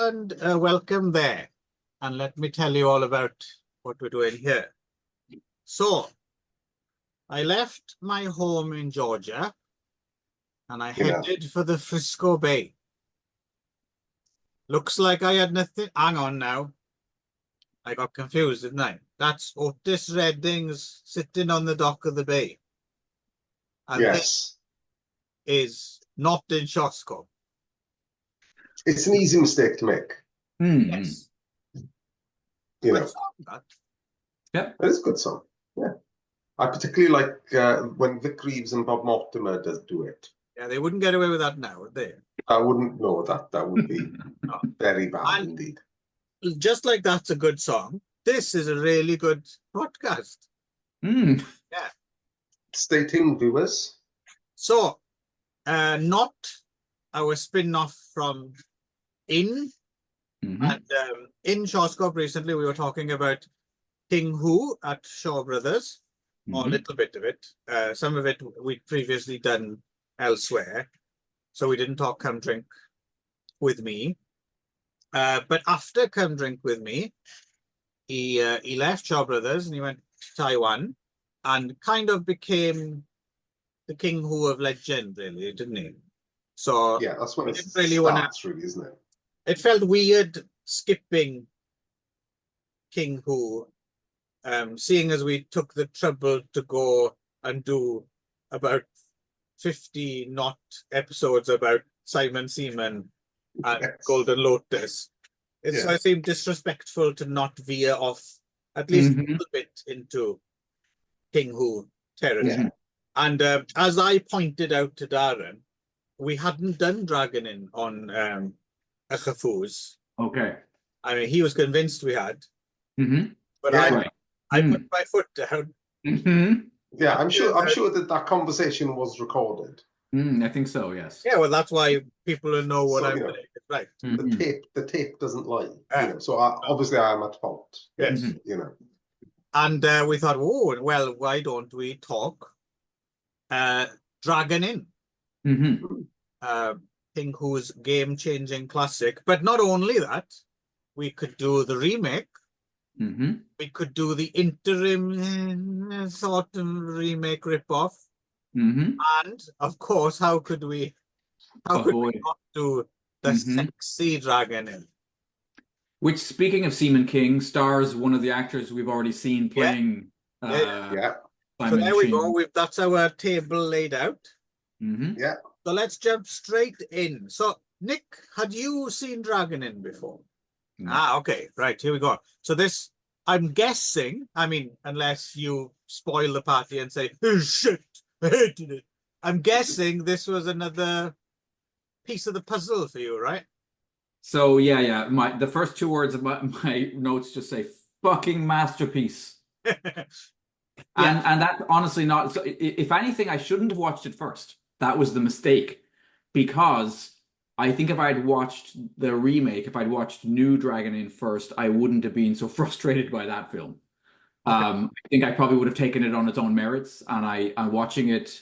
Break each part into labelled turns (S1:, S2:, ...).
S1: and welcome there. And let me tell you all about what we're doing here. So, I left my home in Georgia and I headed for the Frisco Bay. Looks like I had nothing. Hang on now. I got confused, didn't I? That's Otis Redding's sitting on the dock of the bay. And this is not in ShawScope.
S2: It's an easy mistake to make.
S1: Yes.
S2: You know.
S1: Song,
S2: yeah. It is a good song. Yeah. I particularly like when Vic Reeves and Bob Mortimer do it.
S1: Yeah, they wouldn't get away with that now, would they?
S2: I wouldn't know that. That would be very bad indeed.
S1: Just like that's a good song, this is a really good podcast.
S2: Yeah. Stay tuned, viewers.
S1: So, not our spin-off from In. And in ShawScope recently, we were talking about King Who at Shaw Brothers, or a little bit of it. Some of it we'd previously done elsewhere, so we didn't talk Come Drink With Me. But after Come Drink With Me, he left Shaw Brothers and he went to Taiwan and kind of became the King Who of legend, really, didn't he? So
S2: yeah, that's when it
S1: really
S2: starts, really, isn't it?
S1: It felt weird skipping King Who, seeing as we took the trouble to go and do about 50 not episodes about Simon Seaman and Golden Lotus. It seemed disrespectful to not veer off at least a little bit into King Who territory. And as I pointed out to Darren, we hadn't done Dragon In on Uchafuz.
S2: Okay.
S1: I mean, he was convinced we had. But I put my foot down.
S2: Yeah, I'm sure that conversation was recorded.
S3: I think so, yes.
S1: Yeah, well, that's why people will know what I'm doing. Right.
S2: The tape doesn't lie. You know, so obviously I'm at fault.
S1: Yes.
S2: You know.
S1: And we thought, oh, well, why don't we talk Dragon In? King Who's game-changing classic. But not only that, we could do the remake. We could do the interim sort of remake rip-off. And, of course, how could we not do the sexy Dragon In?
S3: Which, speaking of Seaman King, stars one of the actors we've already seen playing.
S2: Yeah.
S1: So there we go. That's our table laid out.
S2: Yeah.
S1: So let's jump straight in. So, Nick, had you seen Dragon In before? No. Okay. Right. Here we go. So this, I'm guessing, I mean, unless you spoil the party and say, oh, shit, I hated it. I'm guessing this was another piece of the puzzle for you, right?
S3: So, yeah. The first two words of my notes just say, fucking masterpiece. And that's honestly not... So if anything, I shouldn't have watched it first. That was the mistake. Because I think if I'd watched the remake, if I'd watched New Dragon In first, I wouldn't have been so frustrated by that film. I think I probably would have taken it on its own merits. And I'm watching it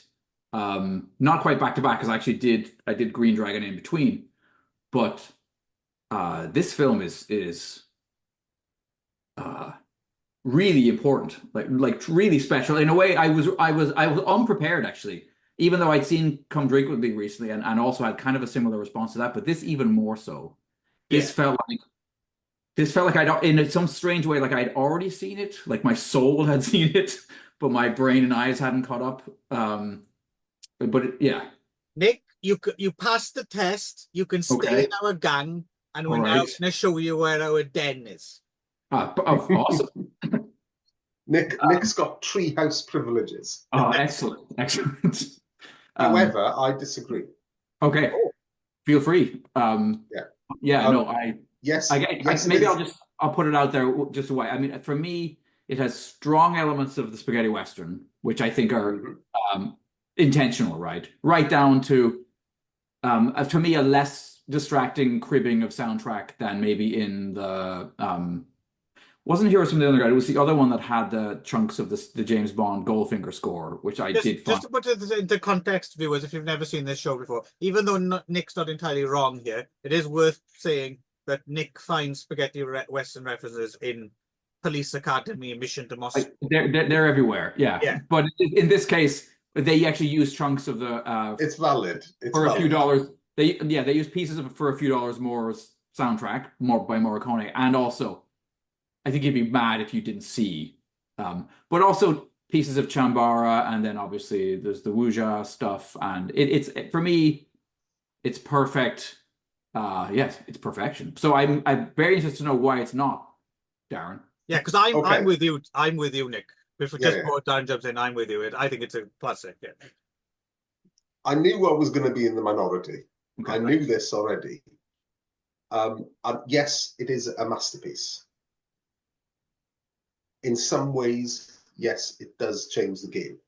S3: not quite back to back, because I did Green Dragon in between. But this film is really important, like really special. In a way, I was unprepared, actually, even though I'd seen Come Drink With Me recently and also had kind of a similar response to that, but this even more so. This felt like I'd, in some strange way, like I'd already seen it, like my soul had seen it, but my brain and eyes hadn't caught up.
S1: Nick, you passed the test. You can stay in our gang, and we're now going to show you where our den is.
S3: Awesome.
S2: Nick's got treehouse privileges.
S3: Oh, excellent.
S2: However, I disagree.
S3: Okay. Feel free.
S2: Yes.
S3: Maybe I'll put it out there just a way. I mean, for me, it has strong elements of the spaghetti western, which I think are intentional, right? Right down to me, a less distracting cribbing of soundtrack than maybe in the wasn't Heroes from the Underground. It was the other one that had the chunks of the James Bond Goldfinger score, which I did find.
S1: Just to put it into context, viewers, if you've never seen this show before, even though Nick's not entirely wrong here, it is worth saying that Nick finds spaghetti Western references in Police Academy, Mission to Moscow.
S3: They're everywhere. Yeah.
S1: Yeah.
S3: But in this case, they actually use chunks of the
S2: It's valid. It's
S3: for
S2: valid.
S3: a few dollars. They use pieces of it for a few dollars more soundtrack, more by Morricone, and also I think you'd be mad if you didn't see, but also pieces of Chambara, and then obviously there's the Wuja stuff, and it's for me, it's perfect. Yes, it's perfection. So I'm very interested to know why it's not, Darren.
S1: Yeah, because I'm
S2: Okay.
S1: with you. I'm with you, Nick. Before
S2: Yeah,
S1: before Darren jumps in, I'm with you. I think it's a classic. Yeah.
S2: I knew I was going to be in the minority.
S3: Okay.
S2: I knew this already. And yes, it is a masterpiece. In some ways, yes, it does change the game.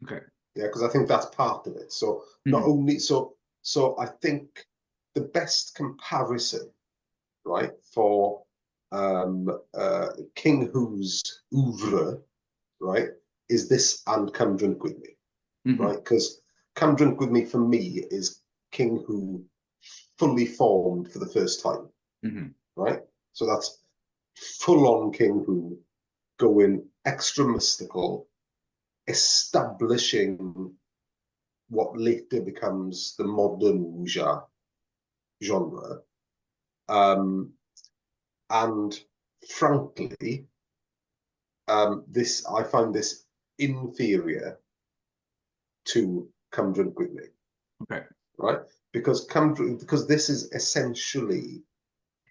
S3: Okay.
S2: Yeah, because I think that's part of it. So not only so I think the best comparison, right, for King Hu's oeuvre, right, is this and Come Drink With Me, right? Because Come Drink With Me for me is King Hu fully formed for the first time, right? So that's full-on King Hu going extra mystical, establishing what later becomes the modern wuxia genre. And frankly, I find this inferior to Come Drink With Me.
S3: Okay.
S2: Right? Because this is essentially,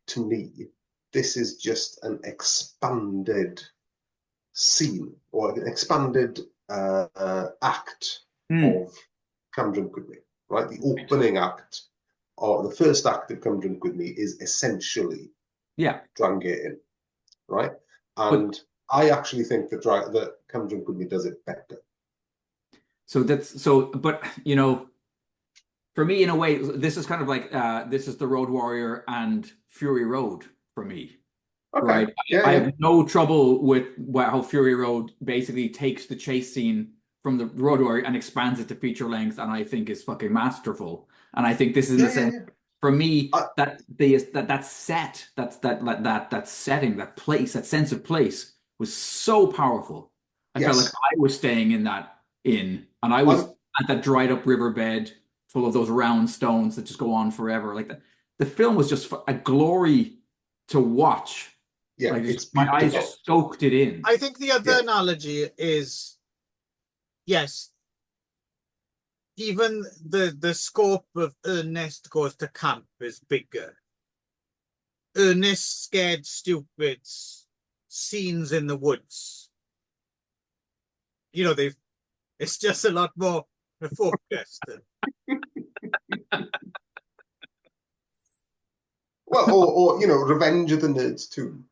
S2: to me, this is just an expanded scene or an expanded act of Come Drink With Me. Right? The opening act or the first act of Come Drink With Me is essentially Drangating, right? And I actually think that Come Drink With Me does it better.
S3: But you know, for me, in a way, this is kind of like this is the Road Warrior and Fury Road for me, right? I have no trouble with how Fury Road basically takes the chase scene from the Road Warrior and expands it to feature length, and I think is fucking masterful. And I think this is in the same. For me, that set, that setting, that place, that sense of place was so powerful. I felt like I was staying in that inn, and I was at that dried up riverbed full of those round stones that just go on forever. Like the film was just a glory to watch.
S2: Yeah,
S3: like,
S2: it's
S3: my eyes just soaked it in.
S1: I think the other analogy is, yes, even the scope of Ernest Goes to Camp is bigger. Ernest Scared Stupid's scenes in the woods, you know, it's just a lot more focused.
S2: Well, or you know, Revenge of the Nerds 2,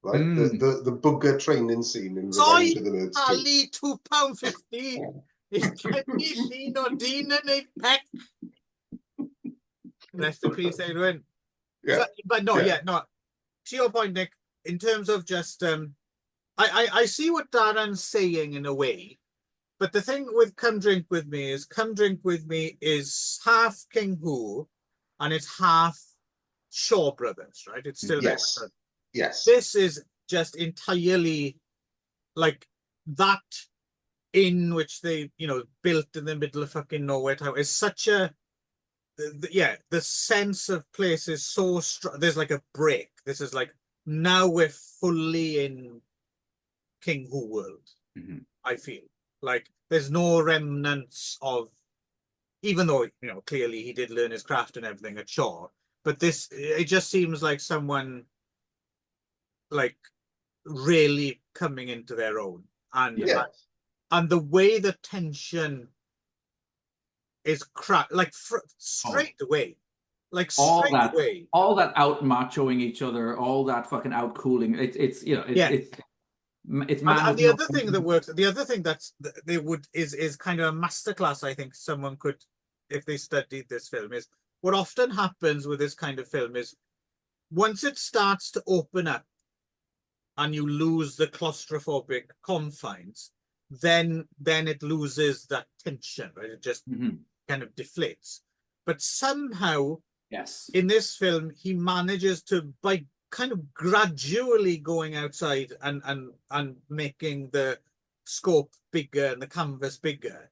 S2: right? The bugger training scene in Revenge of the Nerds 2.
S1: Ali £2.50. Kenny Sheen or Dean and a peck. Rest in peace, Edwin.
S2: Yeah.
S1: So, but no, no. To your point, Nick, in terms of just I see what Darren's saying in a way, but the thing with Come Drink With Me is half King Hu and it's half Shaw Brothers, right? It's still
S2: yes.
S1: This is just entirely like that in which they, you know, built in the middle of fucking nowhere town is such a the sense of place is so strong. There's like a break. This is like, now we're fully in King Hu world. I feel like there's no remnants of, even though, you know, clearly he did learn his craft and everything at Shaw, but it just seems like someone like really coming into their own, and the way the tension is cracked, like straight away, like straight away.
S3: All that out machoing each other, all that fucking out cooling. It's you know, it's
S1: and the other thing that works, the other thing that's is kind of a masterclass. I think someone could, if they studied this film, is what often happens with this kind of film is once it starts to open up and you lose the claustrophobic confines, then it loses that tension, right? It just kind of deflates. But somehow
S3: Yes.
S1: in this film, he manages to, by kind of gradually going outside and making the scope bigger and the canvas bigger,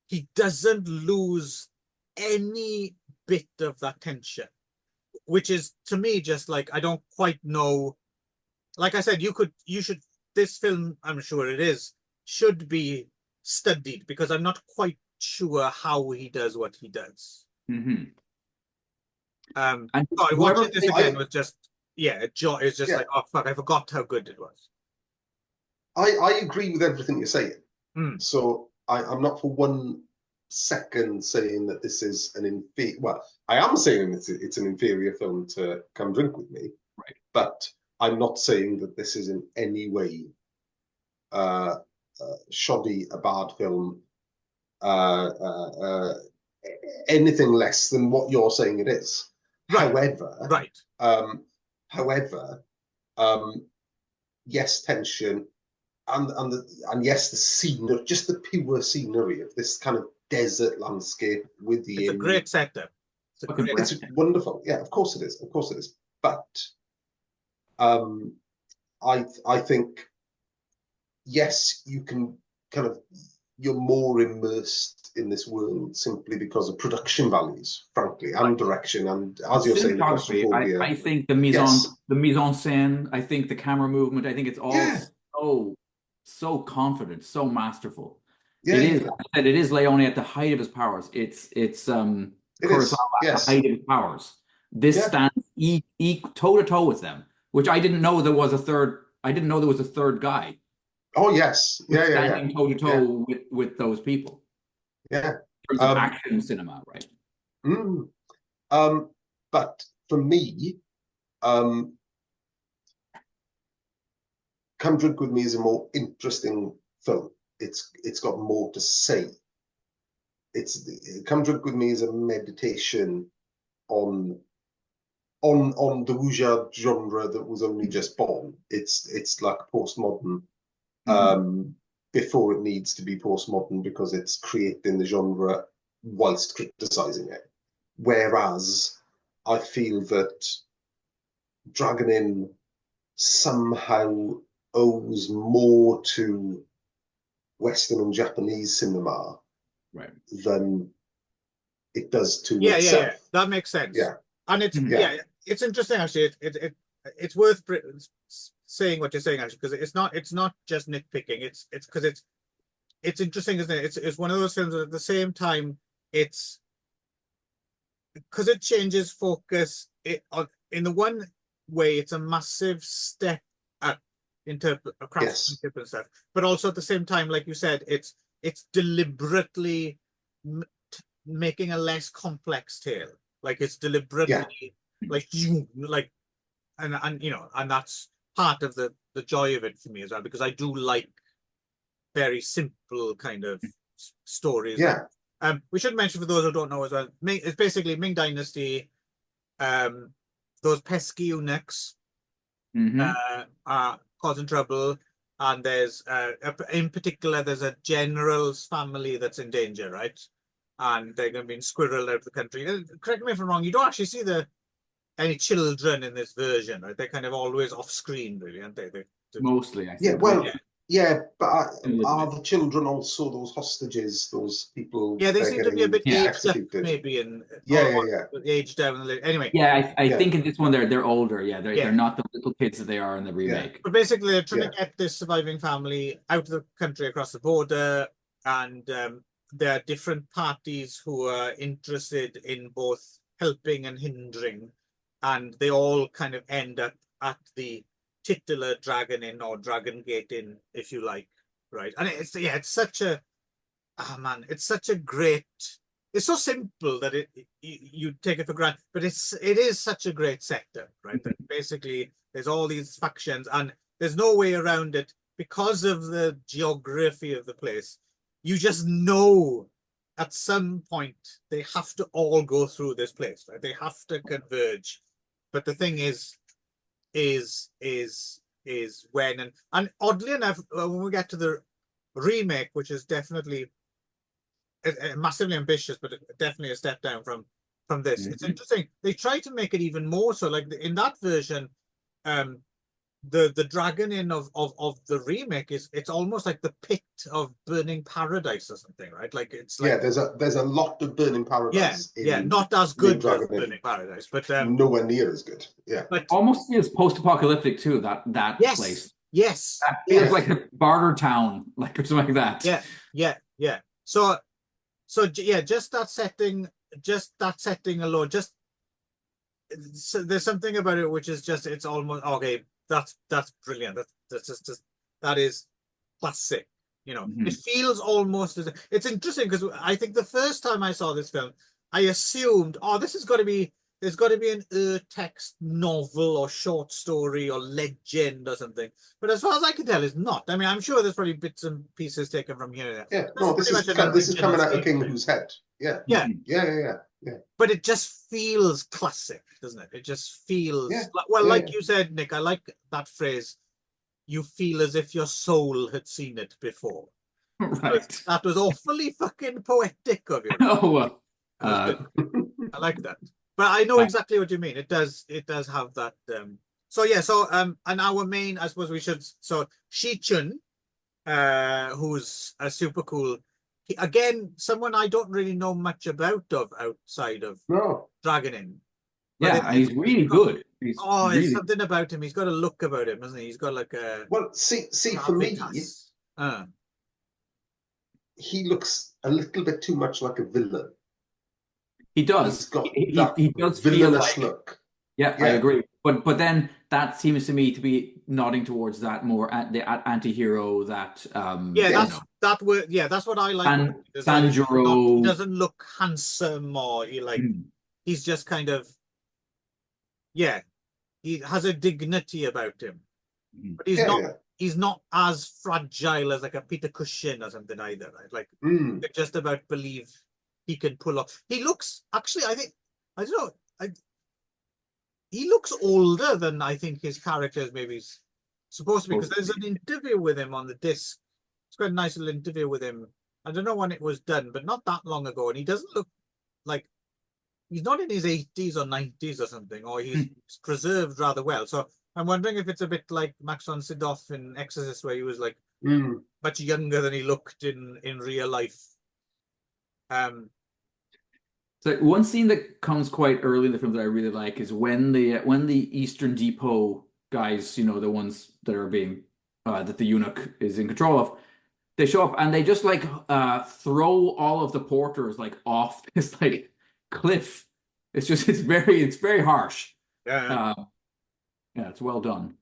S1: he doesn't lose any bit of that tension, which is to me just like, I don't quite know. Like I said, this film, I'm sure it is, should be studied, because I'm not quite sure how he does what he does.
S3: And
S1: Sorry, watching this again was just, it's just like, oh fuck, I forgot how good it was.
S2: I agree with everything you're saying.
S1: Mm.
S2: So I'm not for 1 second saying that this is an inferior. Well, I am saying it's an inferior film to Come Drink With Me,
S3: right? But
S2: I'm not saying that this is in any way shoddy, a bad film, anything less than what you're saying it is.
S1: Right.
S2: However, yes, tension, and yes, the scenery, just the pure scenery of this kind of desert landscape with the
S1: It's a great setup.
S2: It's wonderful. Yeah, of course it is. Of course it is. But I think, yes, you can kind of, you're more immersed in this world simply because of production values, frankly, and direction, and as you're saying, the claustrophobia.
S3: I think the mise en scène, I think the camera movement, I think it's all so confident, so masterful.
S2: Yeah,
S3: it is Leone at the height of his powers. It's Kurosawa at the height of his powers. This stands toe to toe with them, which I didn't know there was a third. I didn't know there was a third guy.
S2: Oh yes,
S3: standing toe to toe with those people.
S2: Yeah,
S3: in terms of action cinema, right?
S2: But for me, Come Drink With Me is a more interesting film. It's got more to say. Come Drink With Me is a meditation on the Uuuhhh genre that was only just born. It's like postmodern before it needs to be postmodern, because it's creating the genre whilst criticizing it. Whereas I feel that Dragon Inn somehow owes more to Western and Japanese cinema than it does to itself.
S1: Yeah, that makes sense.
S2: Yeah,
S1: and it's interesting actually. It's worth saying what you're saying actually, because it's not just nitpicking. It's because it's interesting, isn't it? It's one of those films that at the same time, it's because it changes focus. In the one way, it's a massive step up into craftsmanship and stuff, but also at the same time, like you said, it's deliberately making a less complex tale. Like it's deliberately like and you know, and that's part of the joy of it for me as well, because I do like very simple kind of stories. We should mention, for those who don't know as well, it's basically Ming Dynasty. Those pesky eunuchs are causing trouble, and there's in particular there's a general's family that's in danger, right? And they're going to be squirreled out of the country. Correct me if I'm wrong, you don't actually see any children in this version, right? They're kind of always off screen, really, aren't they?
S3: Mostly, I think.
S2: But are the children also those hostages, those people?
S1: Yeah, they seem to be a bit aged up, maybe, and aged down. Anyway.
S3: Yeah, I think in this one they're older. Yeah, they're not the little kids that they are in the remake.
S1: But basically, they're trying to get this surviving family out of the country across the border, and there are different parties who are interested in both helping and hindering, and they all kind of end up at the titular Dragon Inn, or Dragon Gate Inn, if you like, right? And it's such a it's such a great. It's so simple that you take it for granted, but it is such a great setup, right? That basically there's all these factions, and there's no way around it because of the geography of the place. You just know at some point they have to all go through this place, right? They have to converge. But the thing is when, and oddly enough, when we get to the remake, which is definitely massively ambitious, but definitely a step down from from this. It's interesting. They try to make it even more so. Like in that version, the dragon in of the remake it's almost like the pit of burning paradise or something, right? Like it's like
S2: there's a lot of burning paradise.
S1: Not as good as burning paradise, but
S2: nowhere near as good. Yeah,
S3: but almost feels post-apocalyptic too. That place.
S1: Yes,
S3: that feels like a barter town, like or something like that.
S1: Yeah. So yeah, just that setting alone, so there's something about it which is just it's almost okay. That's brilliant. That's just that is classic. You know, it feels almost as it's interesting because I think the first time I saw this film, I assumed, this is got to be there's got to be an text novel or short story or legend or something. But as far as I can tell, it's not. I mean, I'm sure there's probably bits and pieces taken from here.
S2: Yeah, no, this is coming out of King Who's Head. Yeah. But
S1: it just feels classic, doesn't it? It just feels like you said, Nick. I like that phrase. You feel as if your soul had seen it before.
S3: Right.
S1: That was awfully fucking poetic of you.
S3: Oh,
S1: I like that. But I know exactly what you mean. It does have that. And our main, I suppose we should. So Shi Chun, who's a super cool. Again, someone I don't really know much about outside of Dragon Inn.
S3: Yeah, he's really good.
S1: There's something about him. He's got a look about him, hasn't he? He's got like a.
S2: Well, see, for me, he looks a little bit too much like a villain.
S3: He does.
S2: He's got
S3: he does feel like look. Yeah, I agree. But then that seems to me to be nodding towards that more at the anti-hero that that's what I like.
S1: Sanjuro, he doesn't look handsome or he's just kind of he has a dignity about him. But he's not as fragile as like a Peter Cushing or something either, right? Like just about believe he can pull off. He looks actually, I don't know, he looks older than I think his character is maybe supposed to be, because there's an interview with him on the disc. It's quite a nice little interview with him. I don't know when it was done, but not that long ago. And he doesn't look like he's not in his 80s or 90s or something, or he's preserved rather well. So I'm wondering if it's a bit like Max von Sydow in Exorcist, where he was like much younger than he looked in real life.
S3: So one scene that comes quite early in the film that I really like is when the Eastern Depot guys, the ones that are being that the eunuch is in control of, they show up and they just like throw all of the porters like off this like cliff. It's very harsh. It's well done.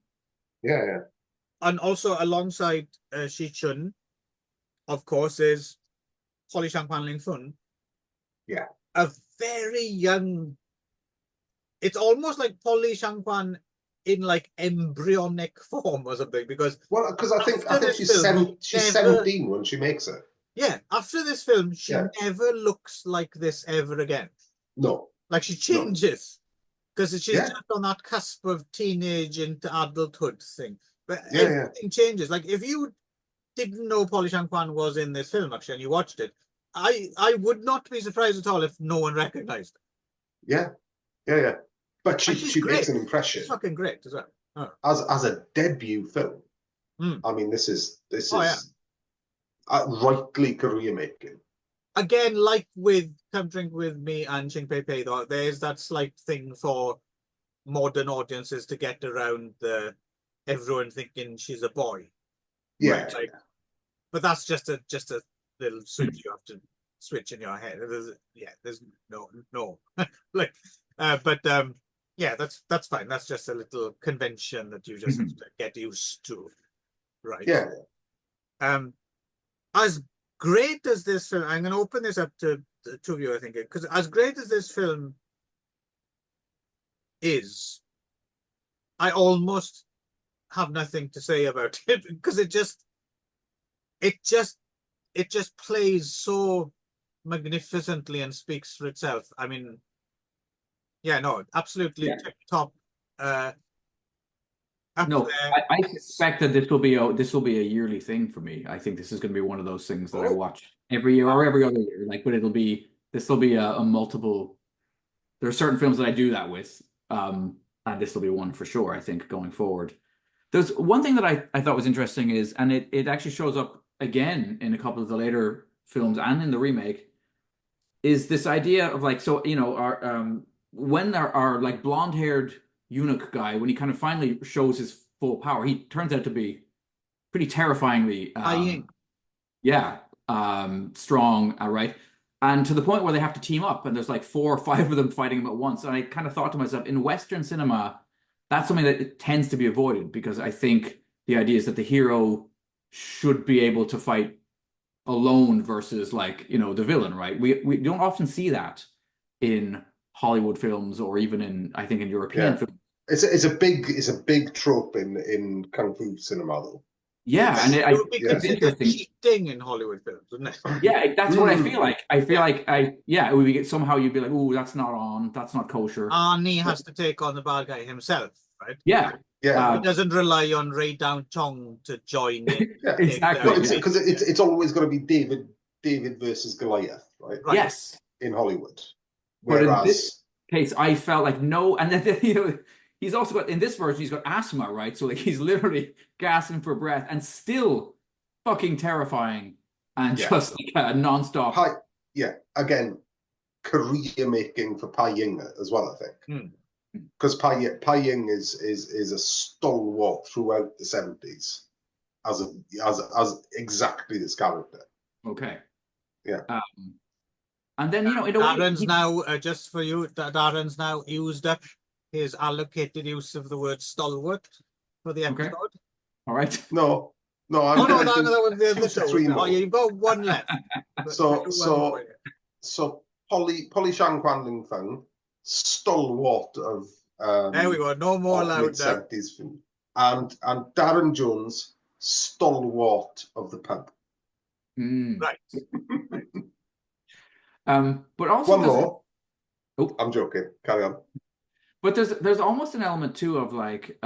S1: And also alongside Shi Chun, of course, is Holly Shangpan Ling Fun. A very young. It's almost like Polly Shangpan in like embryonic form or something, because
S2: I think she's 17 when she makes it.
S1: Yeah, after this film, she never looks like this ever again.
S2: No,
S1: like she changes because she's just on that cusp of teenage into adulthood thing. But everything changes. Like if you didn't know Polly Shangpan was in this film actually, and you watched it, I would not be surprised at all if no one recognized her.
S2: Yeah. But she makes an impression.
S1: She's fucking great as well.
S2: As a debut film. I mean, this is rightly career making.
S1: Again, like with Come Drink With Me and Ching Pei Pei, though, there's that slight thing for modern audiences to get around everyone thinking she's a boy.
S2: Yeah.
S1: Right? But that's just a little switch you have to switch in your head. There's no like that's fine. That's just a little convention that you just have to get used to, right? As great as this film, I'm going to open this up to the two of you, I think, because as great as this film is, I almost have nothing to say about it, because it just plays so magnificently and speaks for itself. I mean, absolutely top.
S3: I suspect that this will be a yearly thing for me. I think this is going to be one of those things that I watch every year or every other year. Like, but this will be a multiple there are certain films that I do that with, and this will be one for sure, I think, going forward. There's one thing that I thought was interesting is, and it actually shows up again in a couple of the later films and in the remake, is this idea of like, so, you know, when there are like blonde-haired eunuch guy, when he kind of finally shows his full power, he turns out to be pretty terrifyingly, yeah, strong, right? And to the point where they have to team up, and there's like 4 or 5 of them fighting him at once. And I kind of thought to myself, in Western cinema, that's something that tends to be avoided, because I think the idea is that the hero should be able to fight alone versus, like, you know, the villain, right? We don't often see that in Hollywood films, or even in, I think, in European films.
S2: It's a big trope in kung fu cinema, though.
S3: Yeah, and
S1: it would be considered cheating in Hollywood films, wouldn't it?
S3: Yeah, that's what I feel like. I feel like it would be, somehow you'd be like, oh, that's not on, that's not kosher.
S1: Arnie has to take on the bad guy himself, right?
S3: Yeah.
S2: Yeah.
S1: He doesn't rely on Ray Down Chong to join in.
S2: Yeah,
S3: exactly.
S2: Because it's always going to be David versus Goliath, right?
S3: Yes.
S2: In Hollywood.
S3: Whereas, but in this case, I felt like no, and then, you know, he's also got, in this version, he's got asthma, right? So like he's literally gasping for breath and still fucking terrifying and just like a nonstop.
S2: Again, career making for Pai Ying as well, I think. Because Pai Ying is a stalwart throughout the 70s as exactly this character.
S3: Okay.
S2: Yeah.
S3: And then, you know, in a
S1: Darren's now, just for you, Darren's now used up his allocated use of the word stalwart for the episode.
S3: Okay. All right.
S2: No,
S1: that was the other show. Oh, you've got one left.
S2: So Polly Shang Quan Ling Feng, stalwart of
S1: there we go. No more loud.
S2: 70s film. And Darren Jones, stalwart of the pub.
S1: Right.
S3: But also
S2: one more. Oh, I'm joking. Carry on.
S3: But there's almost an element too of like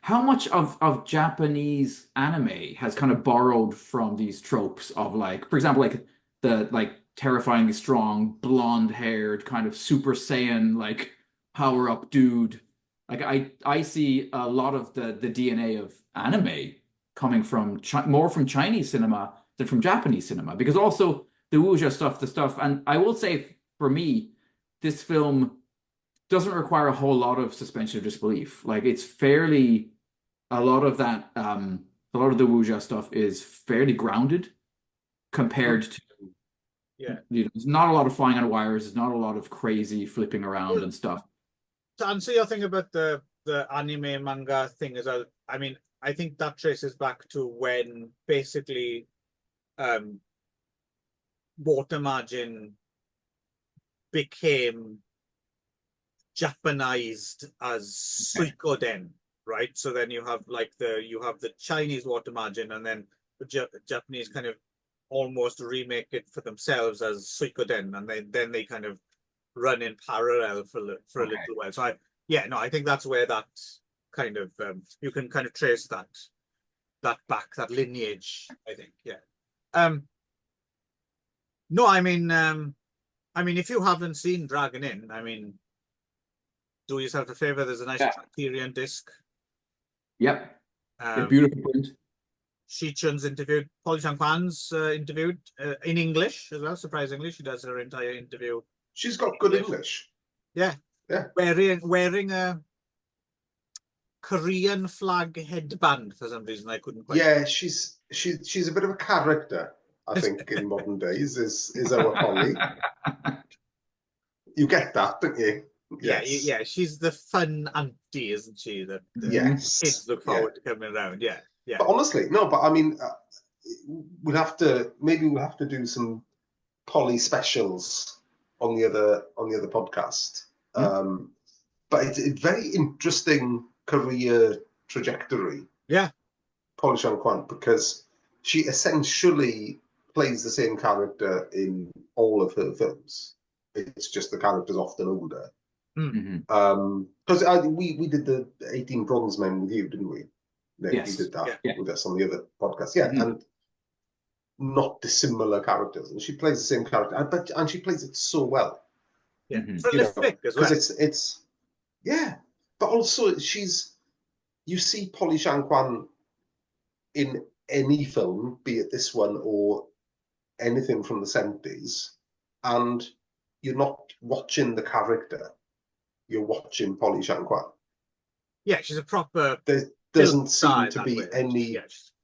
S3: how much of Japanese anime has kind of borrowed from these tropes of, like, for example, like the terrifyingly strong blonde-haired kind of Super Saiyan like power-up dude. Like I see a lot of the DNA of anime coming from more from Chinese cinema than from Japanese cinema, because also the wuxia stuff, and I will say, for me, this film doesn't require a whole lot of suspension of disbelief. Like, it's fairly, a lot of that, a lot of the wuxia stuff is fairly grounded compared to, you know, there's not a lot of flying on wires, there's not a lot of crazy flipping around and stuff.
S1: To answer your thing about the anime manga thing as well, I mean, I think that traces back to when basically water margin became Japanized as suikoden, right? So then you have like the Chinese water margin, and then the Japanese kind of almost remake it for themselves as suikoden, and then they kind of run in parallel for a little while. So I think that's where that kind of you can kind of trace that back, that lineage, I think. No, I mean, if you haven't seen Dragon Inn, I mean, do yourself a favor. There's a nice Criterion disc.
S3: Yep. Beautiful print.
S1: Shi Chun's interviewed. Polly Chang Kwan's interviewed in English as well. Surprisingly, she does her entire interview.
S2: She's got good English.
S1: Yeah. Wearing a Korean flag headband for some reason. I couldn't quite.
S2: Yeah, she's a bit of a character, I think, in modern days. Is our Polly. You get that, don't you? Yes.
S1: Yeah. She's the fun auntie, isn't she? That kids look forward to coming around. Yeah.
S2: But honestly, no. But I mean, we'll have to do some Polly specials on the other podcast. But it's a very interesting career trajectory.
S1: Yeah,
S2: Polly Shang Kwan, because she essentially plays the same character in all of her films. It's just the character's often older. Because we did the 18 Bronze Men with you, didn't we?
S3: Yes.
S2: We did that with us on the other podcast. And not dissimilar characters, and she plays the same character, and she plays it so well.
S1: Yeah,
S3: Mhm.
S1: prolific as well.
S2: Because it's yeah, but also you see Polly Shan-Kwan in any film, be it this one or anything from the 70s, and you're not watching the character, you're watching Polly Shan-Kwan.
S1: Yeah, she's a proper
S2: There
S1: film
S2: doesn't
S1: star
S2: seem
S1: in
S2: to
S1: that
S2: be
S1: way.
S2: any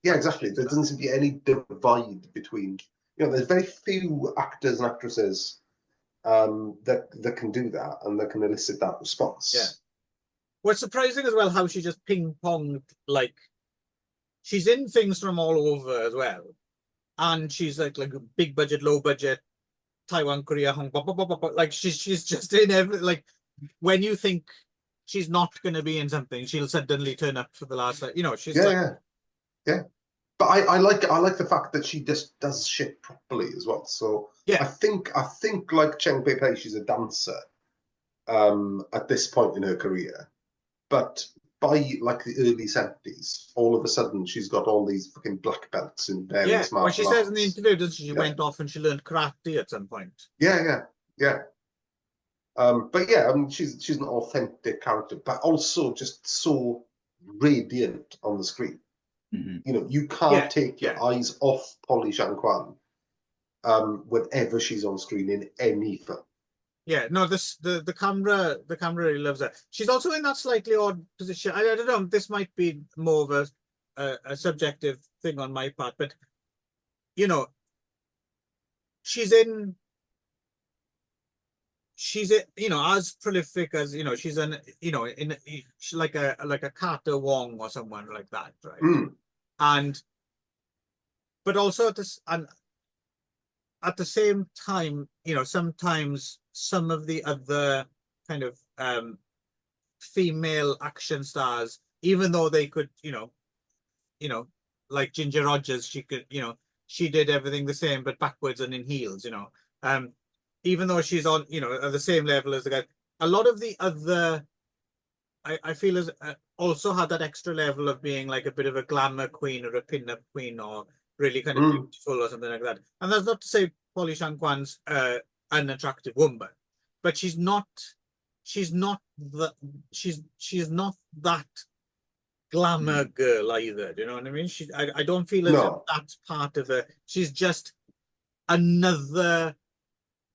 S1: Yeah,
S2: exactly. There doesn't seem to be any divide between, there's very few actors and actresses that can do that and that can elicit that response.
S1: Yeah. What's surprising as well, how she just ping-ponged, like, she's in things from all over as well. And she's like big budget, low budget, Taiwan, Korea, Hong Kong, like she's just in every, like, when you think she's not going to be in something, she'll suddenly turn up for the last, like, she's
S2: yeah. But I like the fact that she just does shit properly as well. So
S1: yeah,
S2: I think like Cheng Pei Pei, she's a dancer at this point in her career. But by like the early 70s, all of a sudden she's got all these fucking black belts in various
S1: Well, she
S2: martial
S1: says in the
S2: arts.
S1: interview, doesn't she? She went off and she learned karate at some point.
S2: Yeah. But yeah, I mean, she's an authentic character, but also just so radiant on the screen.
S3: Mhm.
S2: You can't take your eyes off Polly Shan-Kwan whenever she's on screen in any film.
S1: Yeah, no, the camera really loves her. She's also in that slightly odd position. I don't know, this might be more of a subjective thing on my part, but she's as prolific as she's like a Carter Wong or someone like that, right? But also at the same time, sometimes some of the other kind of female action stars, even though they could, like Ginger Rogers, she could, she did everything the same but backwards and in heels, even though she's on, at the same level as the guy. A lot of the other, I feel, is also had that extra level of being like a bit of a glamour queen or a pin-up queen or really kind of beautiful or something like that. And that's not to say Polly Shan-Kwan's an attractive woman, but she's not that glamour girl either. Do you know what I mean? I don't feel as if that's part of her. She's just another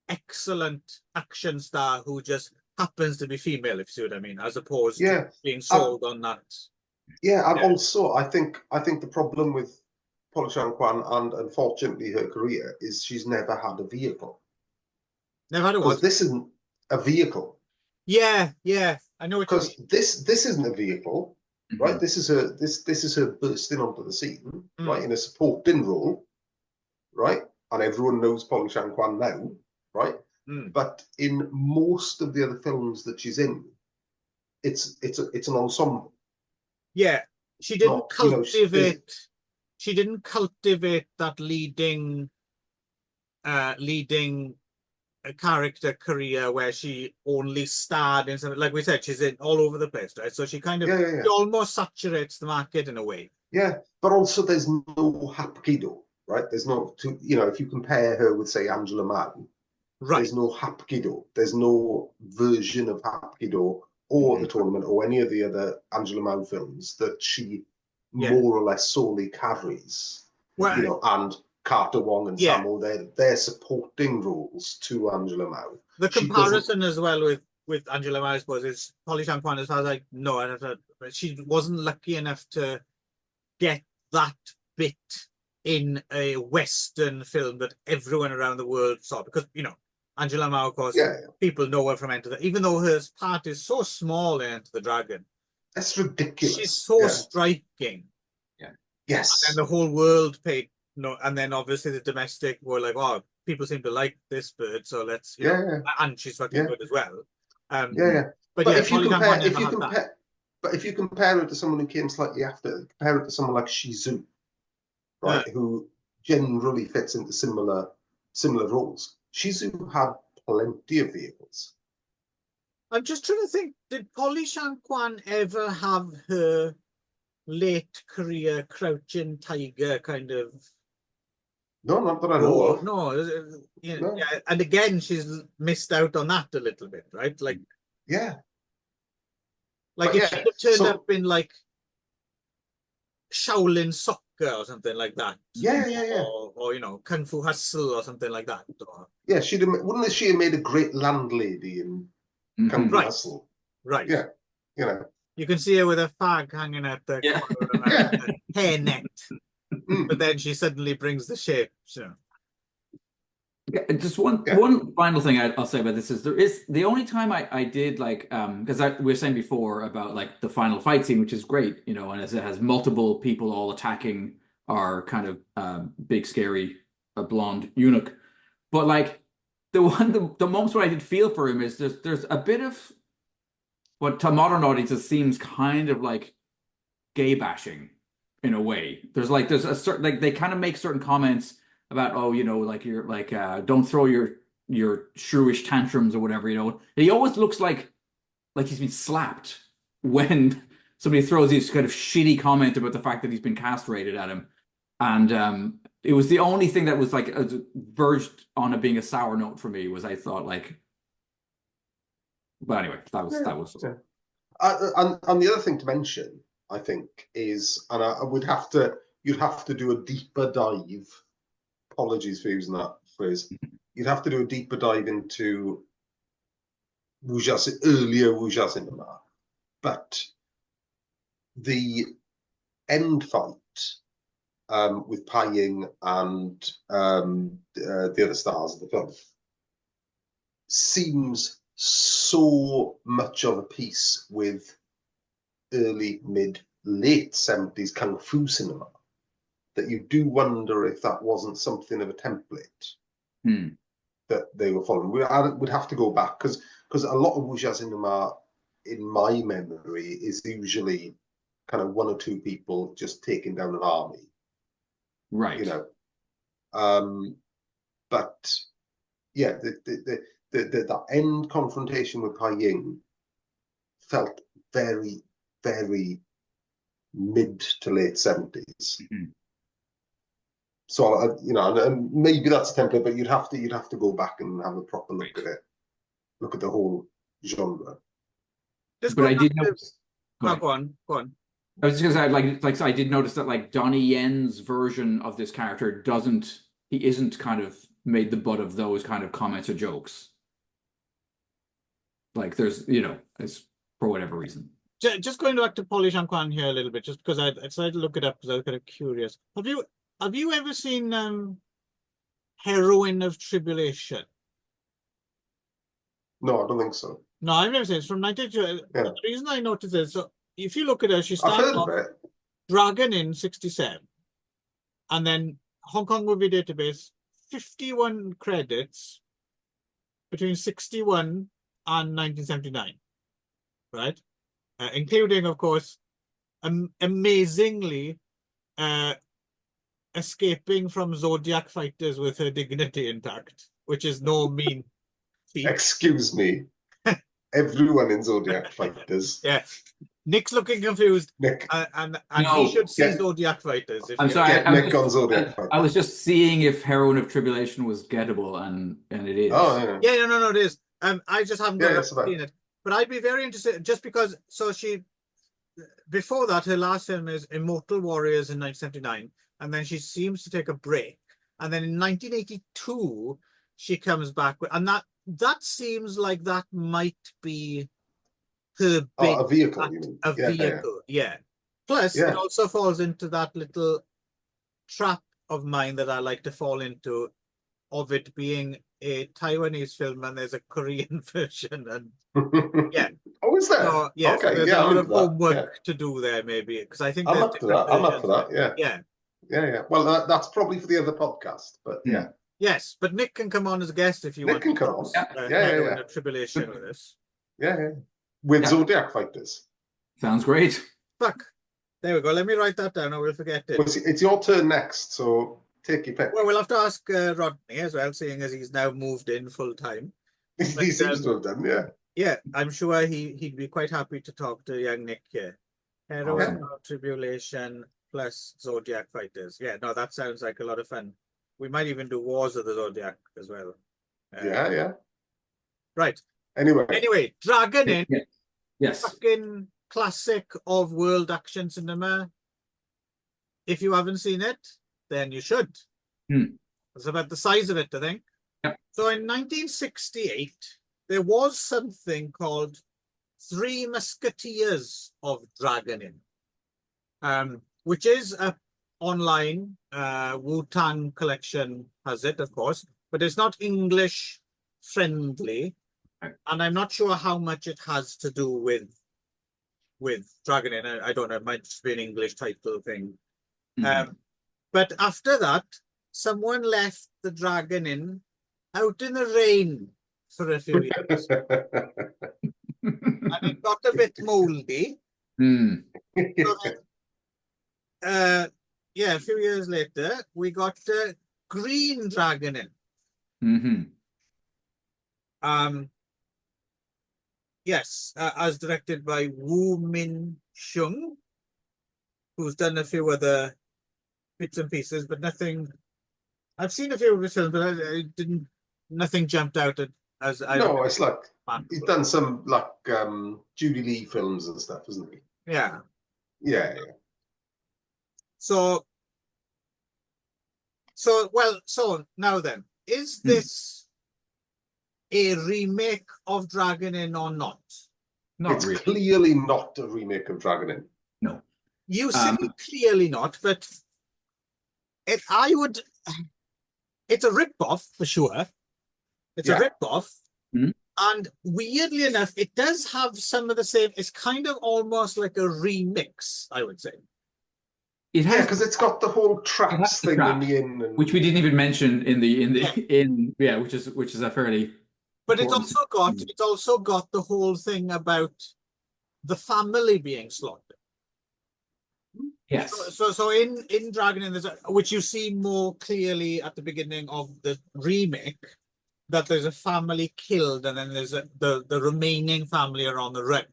S1: excellent action star who just happens to be female, if you see what I mean, as opposed to being sold on that.
S2: Yeah, and also I think the problem with Polly Shan-Kwan and unfortunately her career is she's never had a vehicle.
S1: Never had a what?
S2: Because this isn't a vehicle.
S1: Yeah, I know what you mean.
S2: Because this isn't a vehicle, right? This is her bursting onto the scene, right, in a supporting role, right? And everyone knows Polly Shan-Kwan now, right? But in most of the other films that she's in, it's an ensemble.
S1: Yeah, she didn't cultivate. She didn't cultivate that leading character career where she only starred in something. Like we said, she's in all over the place, right? So she kind of she almost saturates the market in a way.
S2: Yeah, but also there's no hapkido, right? There's no, if you compare her with, say, Angela Mao, there's no hapkido. There's no version of hapkido or The Tournament or any of the other Angela Mao films that she more or less solely carries.
S1: Well,
S2: and Carter Wong and Sammo, they're supporting roles to Angela Mao.
S1: The comparison as well with Angela Mao, I suppose, is Polly Shan-Kwan, as far as I know, she wasn't lucky enough to get that bit in a Western film that everyone around the world saw, because Angela Mao, of course, people know her from Enter the, even though her part is so small in Enter the Dragon.
S2: That's ridiculous.
S1: She's so striking.
S2: Yes.
S1: And then the whole world paid and then obviously the domestic were like, oh, people seem to like this bird, so let's and she's fucking good as well. But if you
S2: compare her to someone who came slightly after, compare it to someone like Shizu, right, who generally fits into similar roles. Shizu had plenty of vehicles.
S1: I'm just trying to think, did Polly Shan-Kwan ever have her late career Crouching Tiger kind of
S2: No, not that I know of.
S1: No,
S2: No.
S1: yeah, and again, she's missed out on that a little bit, right? Like
S2: Yeah.
S1: if
S2: yeah,
S1: she'd have turned
S2: so-
S1: up in like Shaolin Soccer or something like that,
S2: yeah.
S1: or Kung Fu Hustle or something like that.
S2: Yeah, wouldn't she have made a great landlady in Kung Fu
S1: Right.
S2: Hustle?
S1: Right.
S2: Yeah, you know.
S1: You can see her with a fag hanging at the
S3: Yeah.
S1: corner and a hair net, but then she suddenly brings the shape. So.
S3: Just one final thing I'll say about this is the only time I did like because we were saying before about like the final fight scene, which is great, and as it has multiple people all attacking our kind of big scary blonde eunuch, but like the moments where I did feel for him is there's a bit of what to modern audiences seems kind of like gay bashing in a way. There's a certain like they kind of make certain comments about like you're like don't throw your shrewish tantrums or whatever. He always looks like he's been slapped when somebody throws this kind of shitty comment about the fact that he's been castrated at him, and it was the only thing that was like verged on it being a sour note for me. Was I thought like, but anyway, that was.
S2: Yeah. And the other thing to mention, I think, is, and I would have to, you'd have to do a deeper dive. Apologies for using that phrase. You'd have to do a deeper dive into earlier wuxia cinema, but the end fight with Pai Ying and the other stars of the film seems so much of a piece with early, mid, late 70s kung fu cinema that you do wonder if that wasn't something of a template that they were following. We'd have to go back because a lot of wuxia cinema, in my memory, is usually kind of one or two people just taking down an army,
S3: right?
S2: But yeah, the end confrontation with Pai Ying felt very, very mid to late 70s. So and maybe that's a template, but you'd have to go back and have a proper look at it, look at the whole genre.
S3: But I did notice.
S1: Go on.
S3: I was just gonna say, like I did notice that like Donnie Yen's version of this character isn't kind of made the butt of those kind of comments or jokes. Like there's, it's for whatever reason.
S1: Just going back to Polly Shankwan here a little bit, just because I decided to look it up because I was kind of curious. Have you ever seen Heroine of Tribulation?
S2: No, I don't think so.
S1: No, I've never seen it. It's from 1992.
S2: Yeah.
S1: The reason I noticed is, so if you look at her, she
S2: I've
S1: started
S2: heard
S1: off
S2: of it.
S1: Dragon in 67, and then Hong Kong Movie Database, 51 credits between 61 and 1979, right? Including, of course, amazingly escaping from Zodiac fighters with her dignity intact, which is no mean feat.
S2: Excuse me. Everyone in Zodiac fighters.
S1: Yeah. Nick's looking confused.
S2: Nick.
S1: And he should see Zodiac fighters.
S3: I'm sorry.
S2: Get Nick on Zodiac fighters.
S3: I was just seeing if Heroine of Tribulation was gettable, and it is.
S2: Oh,
S1: yeah. Yeah, no, it is. I just haven't seen it. But I'd be very interested, just because, before that, her last film is Immortal Warriors in 1979, and then she seems to take a break. And then in 1982, she comes back, and that seems like that might be her big...
S2: a vehicle, you mean?
S1: A vehicle, yeah. Plus, it also falls into that little trap of mine that I like to fall into, of it being a Taiwanese film and there's a Korean version, and yeah.
S2: Oh, is there?
S1: So, yeah,
S2: okay.
S1: so there's a lot of homework to do there, maybe, because I think
S2: I'm up for that. Yeah. Well, that's probably for the other podcast, but yeah.
S1: Yes, but Nick can come on as a guest if you want.
S2: Nick can come on.
S1: Yeah. Tribulation with us.
S2: Yeah. With Zodiac fighters.
S3: Sounds great.
S1: Fuck. There we go. Let me write that down. I will forget it.
S2: Well, it's your turn next, so take your pick.
S1: Well, we'll have to ask Rodney as well, seeing as he's now moved in full time.
S2: He seems to have done, yeah.
S1: Yeah, I'm sure he'd be quite happy to talk to young Nick here. Heroine of Tribulation plus Zodiac fighters. Yeah, no, that sounds like a lot of fun. We might even do Wars of the Zodiac as well.
S2: Yeah.
S1: Right.
S2: Anyway,
S1: Dragon Inn.
S3: Yeah. Yes.
S1: Fucking classic of world action cinema. If you haven't seen it, then you should. It's about the size of it, I think.
S3: Yep.
S1: So in 1968, there was something called Three Musketeers of Dragon Inn, which is a online Wu-Tang collection has it, of course, but it's not English friendly, and I'm not sure how much it has to do with Dragon Inn. I don't know, it might just be an English title thing. But after that, someone left the Dragon Inn out in the rain for a few years. And it got a bit moldy. So then, a few years later, we got Green Dragon Inn. Yes, as directed by Woo Min Shung, who's done a few other bits and pieces, but nothing. I've seen a few of his films, but I didn't. Nothing jumped out as I.
S2: No, it's like he's done some like Judy Lee films and stuff, isn't he?
S1: Yeah.
S2: Yeah.
S1: So now then, is this a remake of Dragon Inn or not?
S2: It's really. Clearly not a remake of Dragon Inn.
S3: No.
S1: You say clearly not, but it's a rip-off for sure. It's a rip-off. And weirdly enough, it does have some of the same. It's kind of almost like a remix, I would say.
S3: It has,
S2: because it's got the whole traps thing in the inn,
S3: which we didn't even mention in which is a fairly.
S1: But it's also got the whole thing about the family being slaughtered.
S3: Yes.
S1: So in Dragon Inn, which you see more clearly at the beginning of the remake, that there's a family killed, and then there's the remaining family are on the run.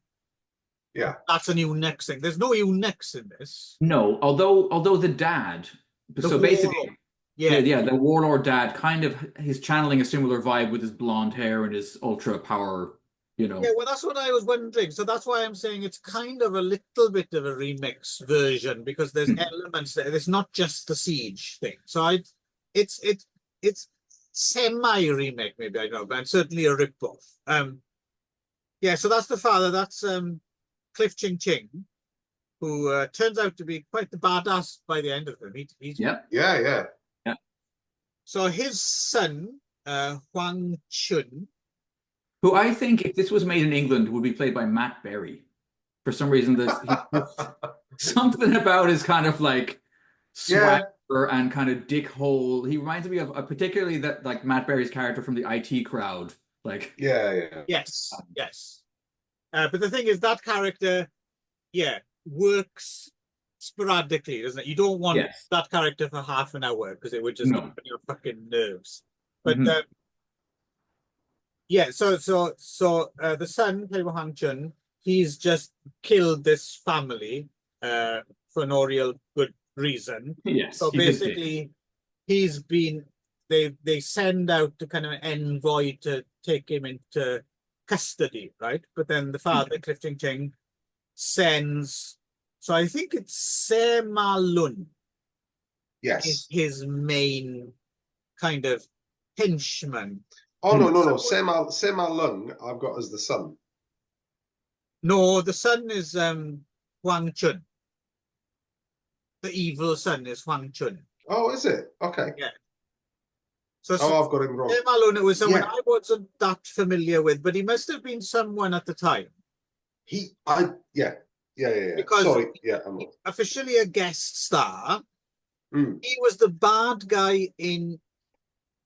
S2: Yeah,
S1: that's a eunuch thing. There's no eunuchs in this.
S3: No, although the dad. Basically, the warlord dad kind of he's channeling a similar vibe with his blonde hair and his ultra power. Yeah,
S1: well, that's what I was wondering. So that's why I'm saying it's kind of a little bit of a remix version, because there's elements there. It's not just the siege thing. So it's semi-remake, maybe, I don't know, but certainly a rip-off. So that's the father. That's Cliff Ching Ching, who turns out to be quite the badass by the end of him.
S2: Yeah.
S1: So his son, Huang Chun,
S3: who I think, if this was made in England, would be played by Matt Berry. For some reason, there's something about his kind of like swagger and kind of dick hole. He reminds me of particularly that like Matt Berry's character from the IT Crowd. Like
S1: Yes. But the thing is, that character, works sporadically, doesn't it? You don't want that character for half an hour because it would just get on your fucking nerves. But so the son, played by Hang Chun, he's just killed this family for no real good reason.
S3: Yes.
S1: So basically, they send out to kind of an envoy to take him into custody, right? But then the father, Cliff Ching Ching, sends. So I think it's Sema Lun.
S2: Yes.
S1: Is his main kind of henchman.
S2: Oh no. Sema Lung, I've got as the son.
S1: No, the son is Huang Chun. The evil son is Huang Chun.
S2: Oh, is it? Okay.
S1: Yeah. So
S2: I've got him wrong.
S1: Sema Lun, it was someone I wasn't that familiar with, but he must have been someone at the time. Because
S2: I'm not.
S1: Officially a guest star. He was the bad guy in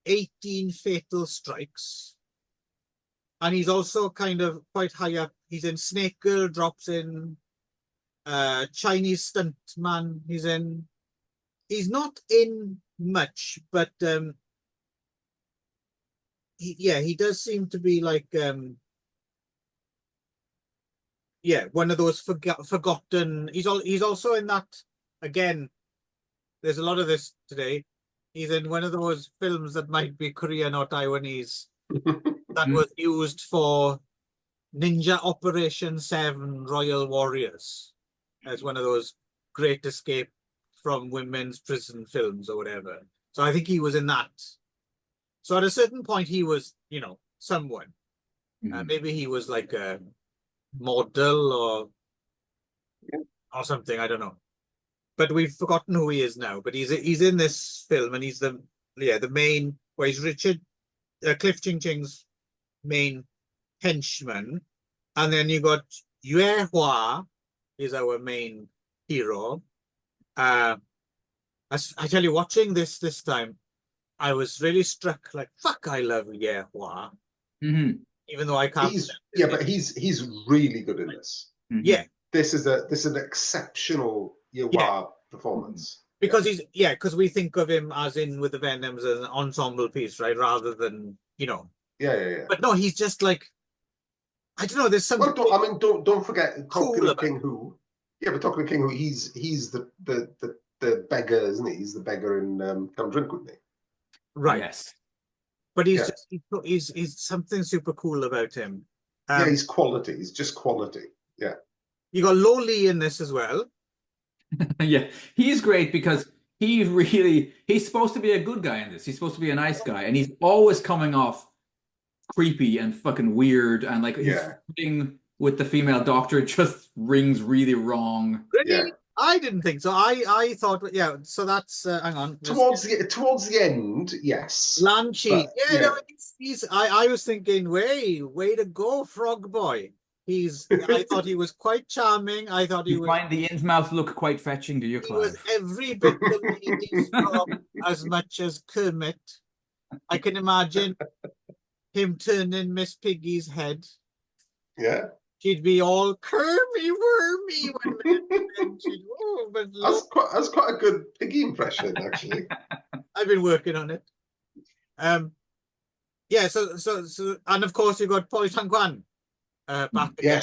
S1: 18 Fatal Strikes, and he's also kind of quite high up. He's in Snake Girl, drops in Chinese Stuntman. He's not in much, but he does seem to be like one of those forgotten. He's also in that, again, there's a lot of this today, He's in one of those films that might be Korean or Taiwanese that was used for Ninja Operation 7 Royal Warriors as one of those great escape from women's prison films or whatever. So I think he was in that. So at a certain point, he was, someone. Maybe he was like a model or something. I don't know. But we've forgotten who he is now. But he's in this film, and he's the main. Well, he's Cliff Ching Ching's main henchman, and then you got Yue Hua is our main hero. I tell you, watching this time, I was really struck. Like, fuck, I love Yue Hua, even though I can't.
S2: But he's really good in this.
S1: Yeah,
S2: this is an exceptional Yue Hua performance.
S1: Because because we think of him as in with the Venoms as an ensemble piece, right? Rather than
S2: Yeah.
S1: But no, he's just like, I don't know. There's something.
S2: Well, don't forget talking of King Hu. Yeah, but talking of King Hu, he's the beggar, isn't he? He's the beggar in Come Drink With Me.
S1: Right.
S3: Yes.
S1: But he's something super cool about him.
S2: He's quality. He's just quality. Yeah.
S1: You got Lo Li in this as well.
S3: Yeah, he's great because he's supposed to be a good guy in this. He's supposed to be a nice guy, and he's always coming off creepy and fucking weird, and like his thing with the female doctor just rings really wrong.
S1: Really? Yeah. I didn't think so. I thought, so that's hang on.
S2: Towards the end, yes.
S1: Lan Chi. No, I was thinking, way to go, Frog Boy. I thought he was quite charming. I thought he was.
S3: You find the Innsmouth look quite fetching, do you, Clive?
S1: He was every bit the lady's frog as much as Kermit. I can imagine him turning Miss Piggy's head.
S2: Yeah.
S1: She'd be all Kermy wormy when she'd,
S2: that's quite a good Piggy impression, actually.
S1: I've been working on it. So and of course you've got Polly Tan Kwan back again.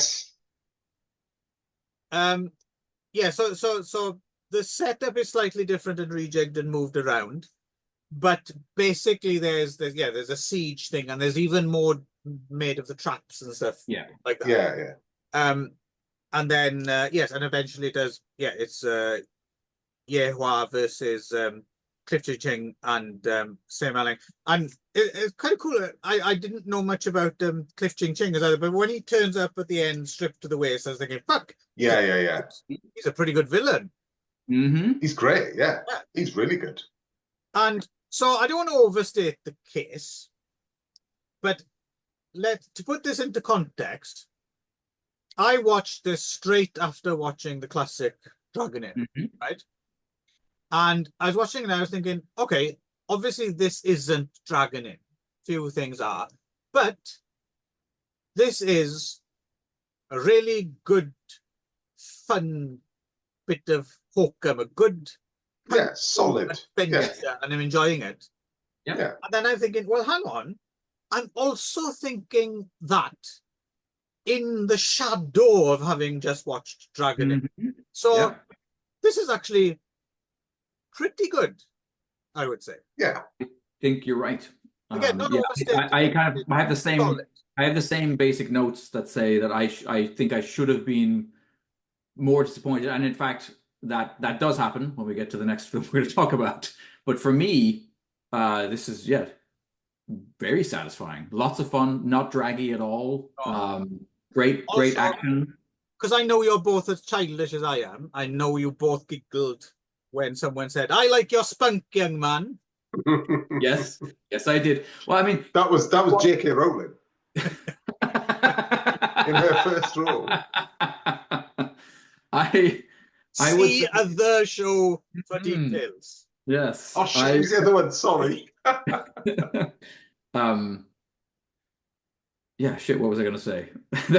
S2: Yes.
S1: So the setup is slightly different and rejigged and moved around, but basically there's a siege thing, and there's even more made of the traps and stuff. Like that.
S2: Yeah.
S1: And then and eventually it does. It's Ye Hua versus Cliff Ching Ching and Sam Allen, and it's kind of cool. I didn't know much about Cliff Ching Ching as either, but when he turns up at the end, stripped to the waist, I was thinking, fuck.
S2: Yeah.
S1: He's a pretty good villain.
S2: He's great. Yeah, he's really good.
S1: And so I don't want to overstate the case, but to put this into context, I watched this straight after watching the classic Dragon Inn, right? And I was watching it and I was thinking, okay, obviously this isn't Dragon Inn. Few things are. But this is a really good, fun bit of hokum, a good...
S2: solid.
S1: And I'm enjoying it.
S2: Yeah.
S1: And then I'm thinking, well, hang on. I'm also thinking that in the shadow of having just watched Dragon Inn. So this is actually pretty good, I would say.
S2: Yeah.
S3: I think you're right.
S1: Again,
S3: I have the same basic notes that say that I think I should have been more disappointed, and in fact that does happen when we get to the next film we're going to talk about. But for me, this is very satisfying. Lots of fun, not draggy at all. Great action.
S1: Because I know you're both as childish as I am. I know you both giggled when someone said, "I like your spunk, young man."
S3: Yes, I did. Well, I mean,
S2: that was J.K. Rowling in her first role.
S1: I see the show for details.
S3: Yes.
S2: Oh, shit, the other one. Sorry.
S3: Yeah, shit. What was I going to say?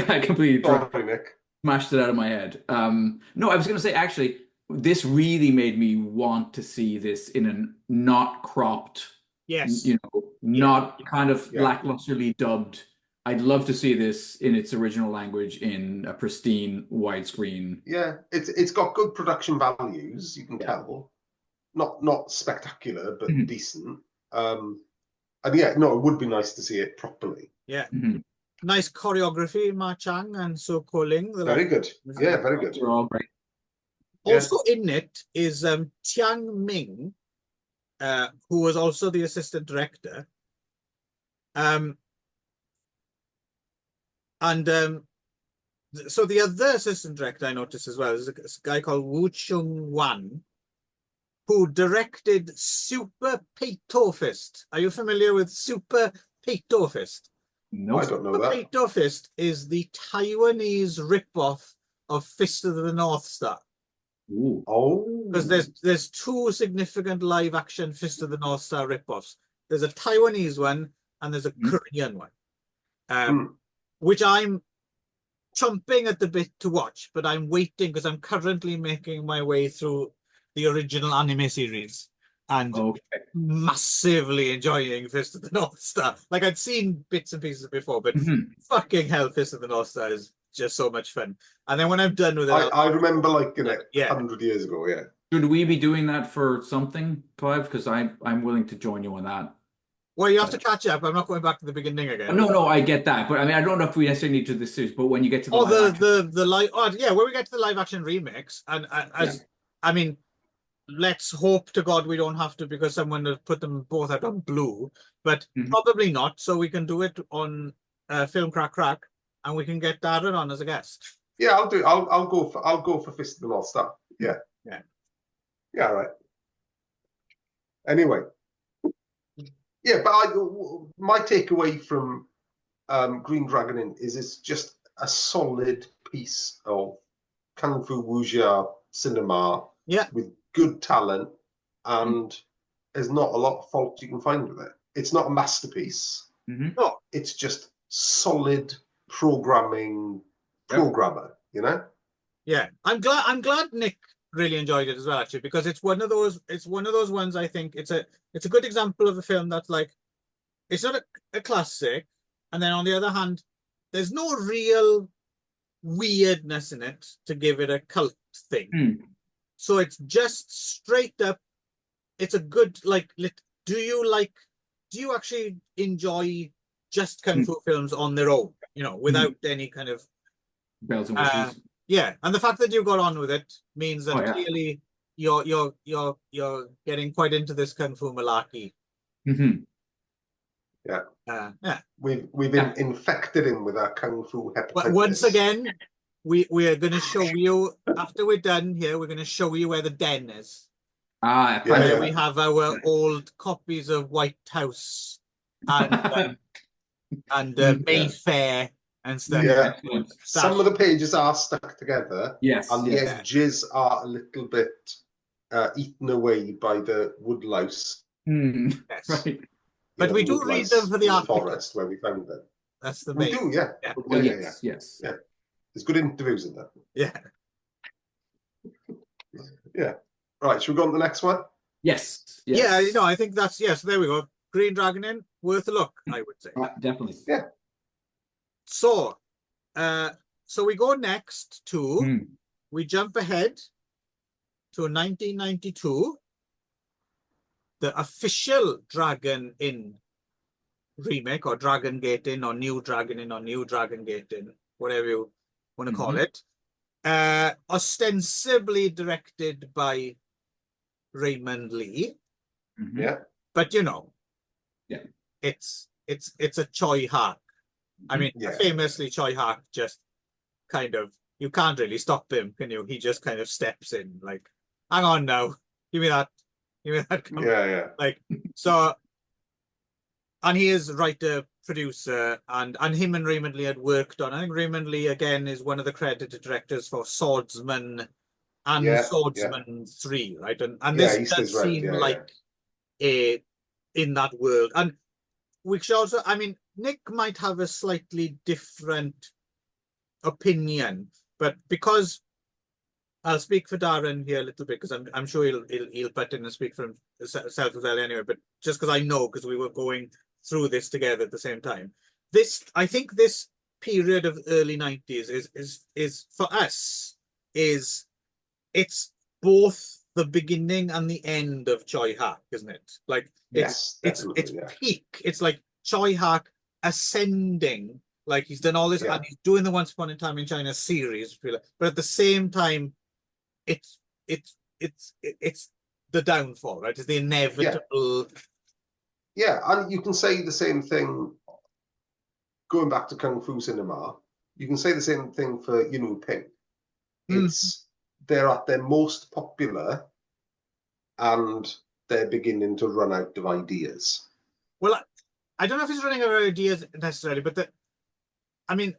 S3: I completely smashed it out of my head. No, I was going to say, actually, this really made me want to see this in a not cropped, not kind of lacklusterly dubbed. I'd love to see this in its original language in a pristine widescreen.
S2: Yeah, it's got good production values. You can tell. not spectacular, but
S3: Mhm.
S2: decent. And yeah, no, it would be nice to see it properly.
S1: Yeah.
S3: Mhm.
S1: Nice choreography, Ma Chang and So Koling.
S2: Very good. Yeah, very good.
S3: They're all great.
S1: Also in it is Tiang Ming, who was also the assistant director. So the other assistant director I noticed as well is a guy called Wu Chung Wan, who directed Super Peito Fist. Are you familiar with Super Peito Fist?
S2: I
S3: Nope.
S2: don't know
S1: Super
S2: that.
S1: Peito Fist is the Taiwanese ripoff of Fist of the North Star.
S3: Ooh.
S2: Oh,
S1: Because there's two significant live action Fist of the North Star ripoffs. There's a Taiwanese one and there's a Korean one, which I'm chomping at the bit to watch, but I'm waiting because I'm currently making my way through the original anime series and massively enjoying Fist of the North Star. Like I'd seen bits and pieces before, but fucking hell, Fist of the North Star is just so much fun. And then when I'm done with it,
S2: I remember liking it
S1: yeah.
S2: 100 years ago. Yeah.
S3: Should we be doing that for something, Clive? Because I'm willing to join you on that.
S1: Well, you have to catch up. I'm not going back to the beginning again.
S3: No, I get that, but I mean, I don't know if we necessarily need to do this series. But when you get to the
S1: live yeah, when we get to the live action remakes, and I mean, let's hope to God we don't have to because someone has put them both out on Blue, but probably not. So we can do it on Film Crack Crack, and we can get Darren on as a guest.
S2: Yeah, I'll do. I'll go for Fist of the North Star. Yeah. Right. Anyway, yeah, but my takeaway from Green Dragon Inn is it's just a solid piece of kung fu wuxia cinema.
S1: Yeah.
S2: With good talent, and there's not a lot of fault you can find with it. It's not a masterpiece.
S1: No,
S2: it's just solid programmer, you know.
S1: Yeah, I'm glad Nick really enjoyed it as well, actually, because it's one of those ones. I think it's a good example of a film that's like, it's not a classic, and then on the other hand, there's no real weirdness in it to give it a cult thing. So it's just straight up. It's a good, like, do you actually enjoy just kung fu films on their own, you know, without any kind of
S3: bells and whistles?
S1: Yeah, and the fact that you got on with it means that clearly you're getting quite into this kung fu malarkey.
S2: Yeah. We've infected him with our kung fu hepatitis.
S1: But once again, we are going to show you, after we're done here, we're going to show you where the den is. We have our old copies of White House and Mayfair and stuff.
S2: Yeah. Some of the pages are stuck together.
S3: Yes.
S2: And the edges are a little bit eaten away by the woodlouse.
S1: Yes.
S3: Right.
S1: But we do read them for the
S2: forest where we found them.
S1: That's the main.
S2: We do, yeah.
S3: Yes.
S2: There's good interviews in there.
S1: Yeah.
S2: Yeah. Right, should we go on to the next one?
S3: Yes.
S1: Yeah, you know, I think that's, yes, there we go. Green Dragon Inn, worth a look, I would say.
S3: Definitely.
S2: Yeah.
S1: So, so we go next to, we jump ahead to 1992, the official Dragon Inn remake, or Dragon Gate Inn, or New Dragon Inn, or New Dragon Gate Inn, whatever you want to call it. Ostensibly directed by Raymond Lee.
S2: Yeah.
S1: But you know, it's a Choi Hark. I mean, famously, Choi Hark just kind of, you can't really stop him, can you? He just kind of steps in, like, hang on now, give me that.
S2: Yeah.
S1: Like, so, and he is writer, producer, and him and Raymond Lee had worked on, I think Raymond Lee, again, is one of the credited directors for Swordsman and Swordsman 3, right? And this does seem like in that world. And we should also, I mean, Nick might have a slightly different opinion, but because I'll speak for Darren here a little bit, because I'm sure he'll butt in and speak for himself as well anyway, but just because I know, because we were going through this together at the same time. I think this period of early 90s is for us, it's both the beginning and the end of Choi Hak, isn't it? Like
S2: Yes,
S1: it's
S2: definitely, yeah.
S1: peak. It's like Choi Hak ascending. Like he's done all this
S2: Yeah.
S1: and he's doing the Once Upon a Time in China series, but at the same time, it's the downfall, right? It's the inevitable.
S2: Yeah, and you can say the same thing going back to Kung Fu cinema. You can say the same thing for Ping. It's they're at their most popular and they're beginning to run out of ideas.
S1: Well, I don't know if he's running out of ideas necessarily, but I mean,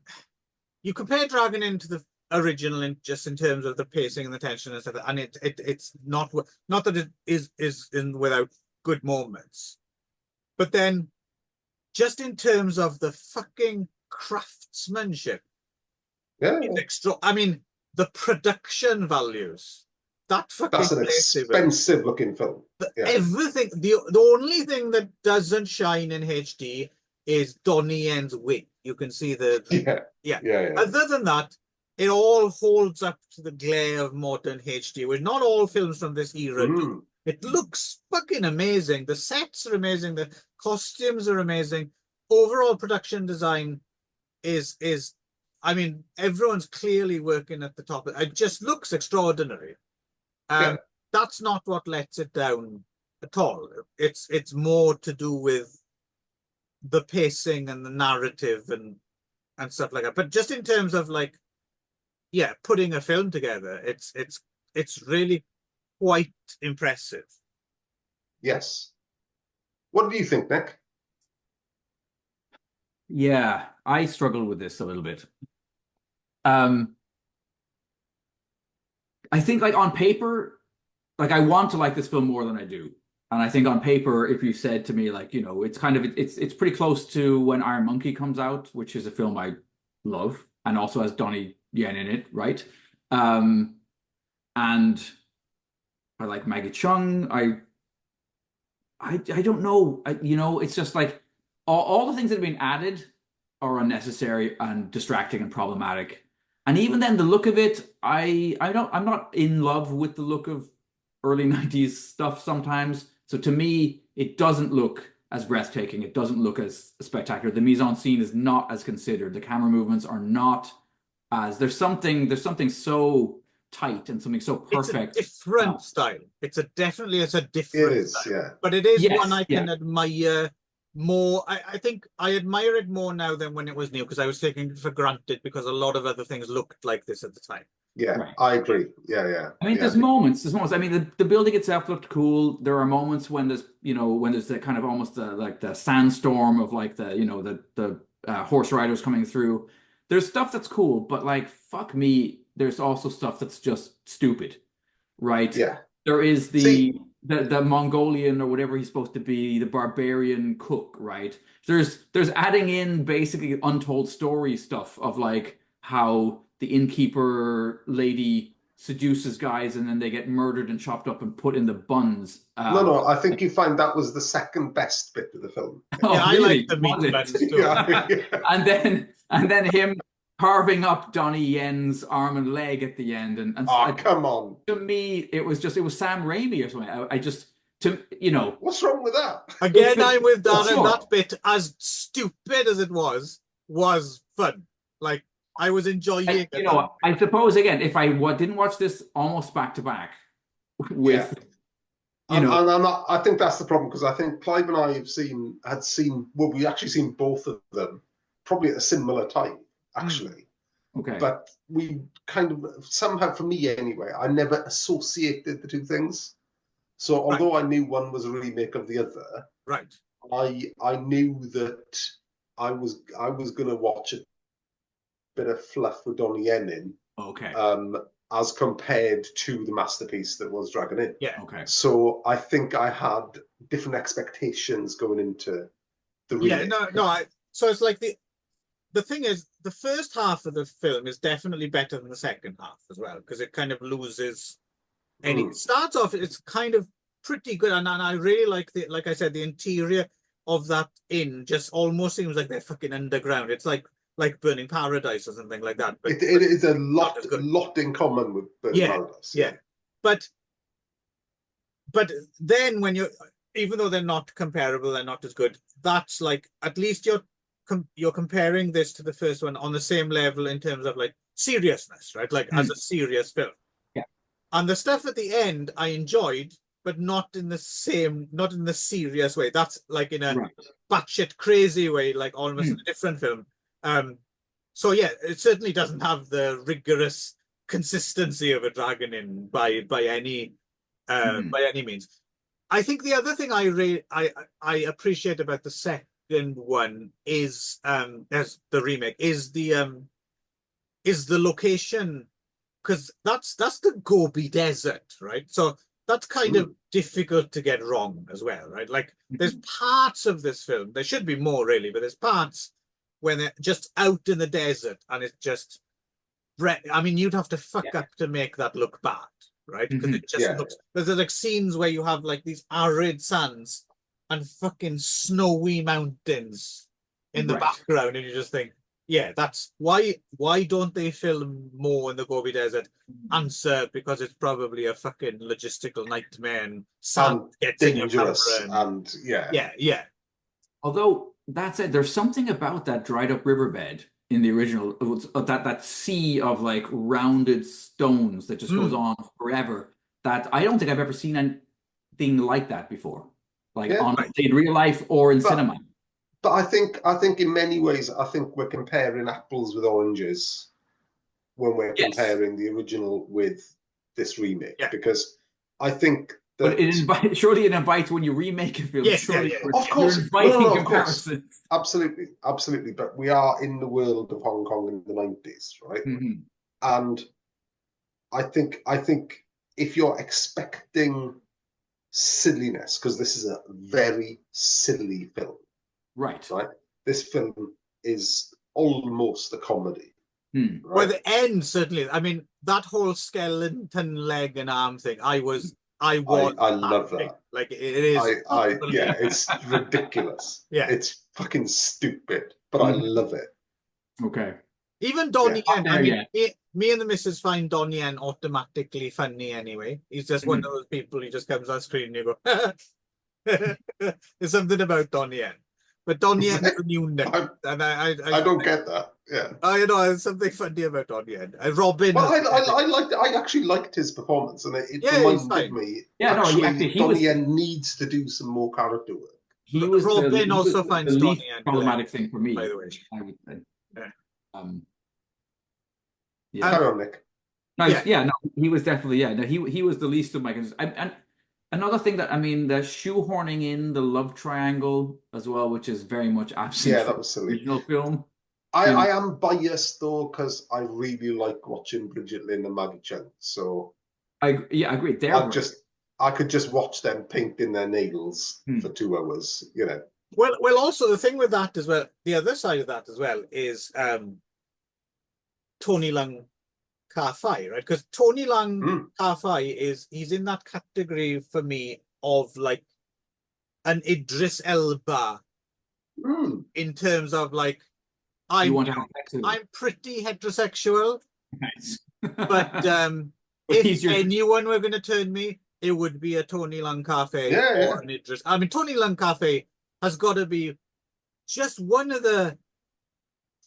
S1: you compare Dragon into the original just in terms of the pacing and the tension and stuff, and it's not that it is without good moments, but then just in terms of the fucking craftsmanship, it's extra. I mean, the production values. That's an
S2: expensive looking film.
S1: Everything. The only thing that doesn't shine in HD is Donnie Yen's wig. You can see yeah. Other than that, it all holds up to the glare of modern HD, which not all films from this era do. It looks fucking amazing. The sets are amazing. The costumes are amazing. Overall production design is. I mean, everyone's clearly working at the top. It just looks extraordinary. That's not what lets it down at all. It's more to do with the pacing and the narrative and stuff like that. But just in terms of like, yeah, putting a film together, it's really quite impressive.
S2: Yes. What do you think, Nick?
S3: Yeah, I struggle with this a little bit. I think like on paper, like I want to like this film more than I do. And I think on paper, if you said to me, like, it's kind of, it's pretty close to when Iron Monkey comes out, which is a film I love and also has Donnie Yen in it, right? And I like Maggie Chung. I don't know. It's just like all the things that have been added are unnecessary and distracting and problematic. And even then, the look of it, I'm not in love with the look of early 90s stuff sometimes. So to me, it doesn't look as breathtaking. It doesn't look as spectacular. The mise-en-scene is not as considered. The camera movements are not as there's something so tight and something so perfect.
S1: It's a different style. It's a different style.
S2: Yeah.
S1: But it is one I can admire more. I think I admire it more now than when it was new because I was taking it for granted because a lot of other things looked like this at the time.
S2: Yeah, right. I agree. Yeah.
S3: I mean, there's moments. I mean, the building itself looked cool. There are moments when there's the kind of almost like the sandstorm of like the horse riders coming through. There's stuff that's cool, but like fuck me, there's also stuff that's just stupid, right?
S2: Yeah.
S3: There is the Mongolian or whatever he's supposed to be, the barbarian cook, right? There's adding in basically untold story stuff of like how the innkeeper lady seduces guys and then they get murdered and chopped up and put in the buns.
S2: No, I think you find that was the second best bit of the film.
S3: Oh,
S1: yeah,
S3: really?
S1: I like the meat buns too.
S3: Yeah. and then him carving up Donnie Yen's arm and leg at the end. And
S2: come on.
S3: To me, it was Sam Raimi or something.
S2: What's wrong with that?
S1: Again, I'm with Dan, and that bit, as stupid as it was fun. Like, I was enjoying it.
S3: I suppose, again, if I didn't watch this almost back to back with...
S2: I think that's the problem, because I think Clive and I we actually seen both of them probably at a similar time, actually.
S3: Okay.
S2: But we kind of, somehow, for me anyway, I never associated the two things. So although I knew one was a remake of the other,
S1: right,
S2: I knew that I was going to watch a bit of fluff with Donnie Yen in.
S3: Okay.
S2: As compared to the masterpiece that was Dragon Inn.
S1: Yeah.
S3: Okay.
S2: So I think I had different expectations going into the remake.
S1: Yeah. No. So it's like the thing is, the first half of the film is definitely better than the second half as well, because it kind of loses. And it starts off, it's kind of pretty good, and I really like I said, the interior of that inn just almost seems like they're fucking underground. It's like Burning Paradise or something like that. But
S2: it is a lot in common with Burning Paradise.
S1: Yeah. But but then when even though they're not comparable, they're not as good. That's like at least you're comparing this to the first one on the same level in terms of like seriousness, right? Like as a serious film.
S3: Yeah.
S1: And the stuff at the end I enjoyed, but not in the serious way. That's like in a batshit crazy way, like almost in a different film. So yeah, it certainly doesn't have the rigorous consistency of a Dragon Inn by any means. I think the other thing I appreciate about the second one is as the remake is the location, because that's the Gobi Desert, right? So that's kind of difficult to get wrong as well, right? Like there's parts of this film, there should be more really, but there's parts when they're just out in the desert and it's just, I mean, you'd have to fuck up to make that look bad, right? Because it just looks, there's like scenes where you have like these arid sands and fucking snowy mountains in the background, and you just think, yeah, that's why don't they film more in the Gobi Desert? Answer, because it's probably a fucking logistical nightmare and sand gets
S2: dangerous
S1: in your camera
S2: and
S1: yeah.
S3: Although that said, there's something about that dried up riverbed in the original, that sea of like rounded stones that just goes on forever, that I don't think I've ever seen anything like that before, like in real life or in cinema.
S2: But I think in many ways, I think we're comparing apples with oranges when we're comparing the original with this remake, because I think that...
S3: But surely it invites, when you remake a film,
S2: Of course,
S3: you're inviting comparisons.
S2: Absolutely. But we are in the world of Hong Kong in the 90s, right? And I think if you're expecting silliness, because this is a very silly film, right? This film is almost a comedy.
S1: Right? Well, the end certainly. I mean, that whole skeleton leg and arm thing. I love that. Like it is.
S2: It's ridiculous. It's fucking stupid, but I love it.
S3: Okay.
S1: Even Donnie Yen. I mean, me and the missus find Donnie Yen automatically funny anyway. He's just one of those people. He just comes on screen and you go. There's something about Donnie Yen. But Donnie Yen is a new name, and I
S2: don't get that. Yeah,
S1: you know, there's something funny about Donnie Yen. Robin.
S2: Well, I actually liked his performance, and it reminded me. Donnie Yen needs to do some more character work.
S1: Robin also finds Donnie Yen
S3: problematic thing for me,
S1: by the way.
S3: I would say.
S2: Carry on, Nick.
S3: He was definitely he was the least of my concerns. And another thing that, I mean, the shoehorning in the love triangle as well, which is very much absent
S2: that was silly.
S3: Original film.
S2: I am biased though, because I really like watching Bridget Lynn and Maggie Chung. So
S3: I agree.
S2: I could just watch them painting their nails for 2 hours, you know.
S1: Well, also the thing with that as well, the other side of that as well is Tony Leung Ka-Fai, right? Because Tony Leung Ka-Fai he's in that category for me of like an Idris Elba in terms of like I'm pretty heterosexual, but if anyone were going to turn me, it would be a Tony Leung Ka-Fai or an Idris. I mean, Tony Leung Ka-Fai has got to be just one of the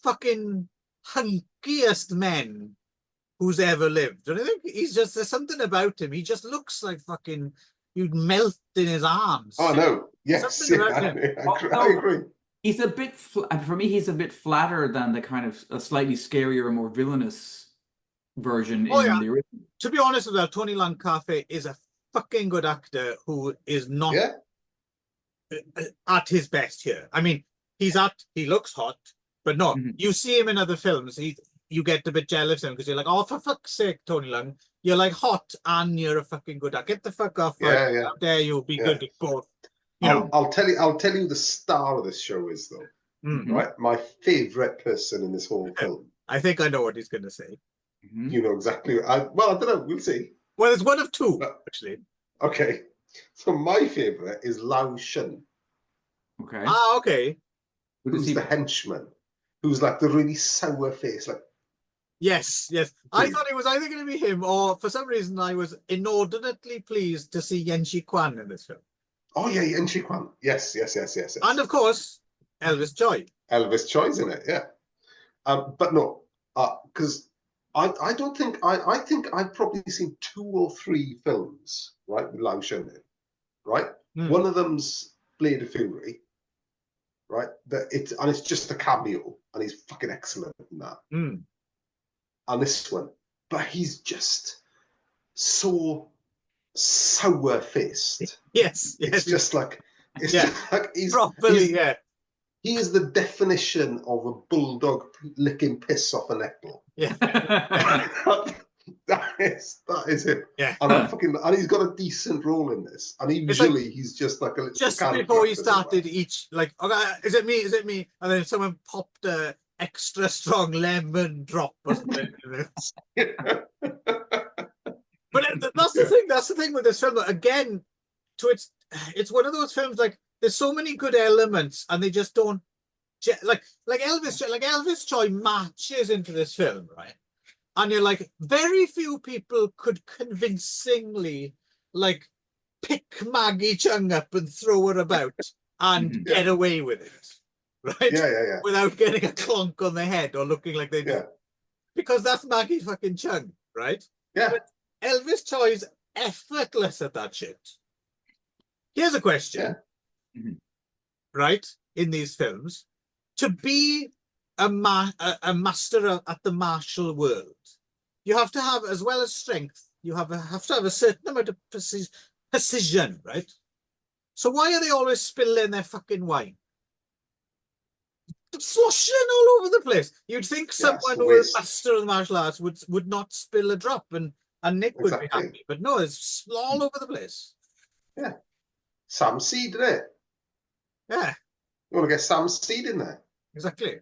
S1: fucking hunkiest men who's ever lived. And I think there's something about him. He just looks like fucking, you'd melt in his arms.
S2: Oh, no. Yes. I agree.
S3: He's a bit, for me, he's a bit flatter than the kind of a slightly scarier, more villainous version in the original.
S1: To be honest with you, Tony Leung Ka-Fai is a fucking good actor who is not at his best here. I mean, he looks hot, but no, you see him in other films, you get a bit jealous of him because you're like, oh, for fuck's sake, Tony Leung, you're like hot and you're a fucking good actor. Get the fuck off. How dare you be good at both.
S2: I'll tell you the star of this show is though. Right? My favorite person in this whole film.
S1: I think I know what he's going to say.
S2: You know exactly. I don't know. We'll see.
S1: Well, it's one of two, actually.
S2: Okay. So my favorite is Lao Shun.
S3: Okay.
S1: Okay.
S2: Who's the henchman? Who's like the really sour face, like
S1: Yes, yes. I thought it was either going to be him, or for some reason I was inordinately pleased to see Yenshi Kwan in this film.
S2: Oh yeah, Yenshi Kwan. Yes.
S1: And of course, Elvis Choi.
S2: Elvis Choi's in it, yeah. But no, because I don't think I think I've probably seen 2 or 3 films, right, with Lau Shun in, right? One of them's Blade of Fury, right? It's just a cameo, and he's fucking excellent in that. And this one, but he's just so sour-faced.
S1: Yes.
S2: It's just like he's
S1: properly,
S2: He is the definition of a bulldog licking piss off a netball.
S1: Yeah.
S2: that is it.
S1: Yeah.
S2: And he's got a decent role in this. And usually he's just like a little
S1: just before he started each, like, okay, is it me? And then someone popped a extra strong lemon drop or something. But that's the thing with this film. Again, it's one of those films, like, there's so many good elements, and they just don't like Elvis Choi matches into this film, right? And you're like, very few people could convincingly like pick Maggie Chung up and throw her about and get away with it, right?
S2: Yeah.
S1: Without getting a clonk on the head or looking like they do. Because that's Maggie fucking Chung, right?
S2: Yeah.
S1: But Elvis Choi's effortless at that shit. Here's a question. Right, in these films, to be a master at the martial world, you have to have, as well as strength, you have to have a certain amount of precision, right? So why are they always spilling their fucking wine? Sloshing all over the place. You'd think someone who is master of the martial arts would not spill a drop, and Nick would be happy, but no, it's all over the place.
S2: Yeah, Sam Seed did it.
S1: Yeah.
S2: You want to get Sam Seed in there.
S1: Exactly.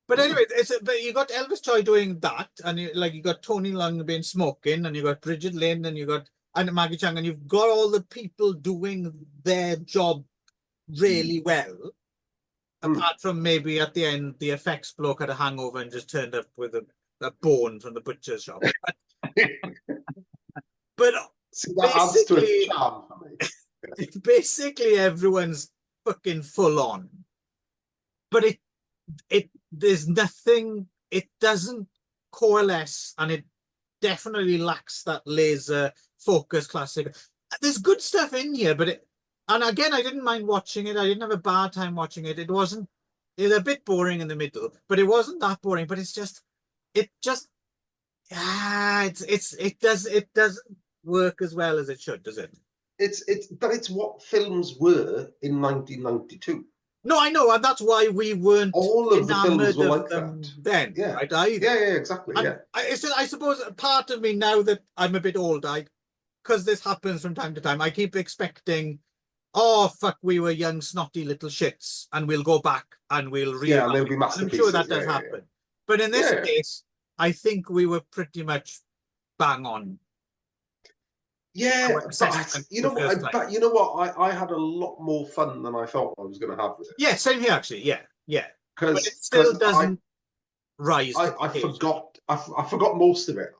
S1: But anyway, but you got Elvis Choi doing that, and you got Tony Leung being smoking, and you got Bridget Lin, and you got Maggie Chung, and you've got all the people doing their job really well. Apart from maybe at the end, the effects bloke had a hangover and just turned up with a bone from the butcher's shop. But
S2: see, that adds to its charm for me.
S1: Basically, everyone's fucking full on, but there's nothing, it doesn't coalesce, and it definitely lacks that laser focus classic. There's good stuff in here, but and again, I didn't mind watching it. I didn't have a bad time watching it. It was a bit boring in the middle, but it wasn't that boring. But it doesn't work as well as it should, does it?
S2: But it's what films were in 1992.
S1: No, I know, and that's why we weren't
S2: all of the films were like
S1: them
S2: that
S1: then.
S2: Yeah,
S1: right? Either.
S2: Yeah, exactly.
S1: And I suppose part of me, now that I'm a bit old, because this happens from time to time, I keep expecting, oh fuck, we were young snotty little shits, and we'll go back and we'll read.
S2: Yeah, and there'll be masterpieces.
S1: I'm sure that does happen. But in this case, I think we were pretty much bang on.
S2: Yeah, but you know what? I had a lot more fun than I thought I was going to have with it.
S1: Yeah, same here actually. Yeah.
S2: But
S1: it still doesn't rise.
S2: I forgot most of it.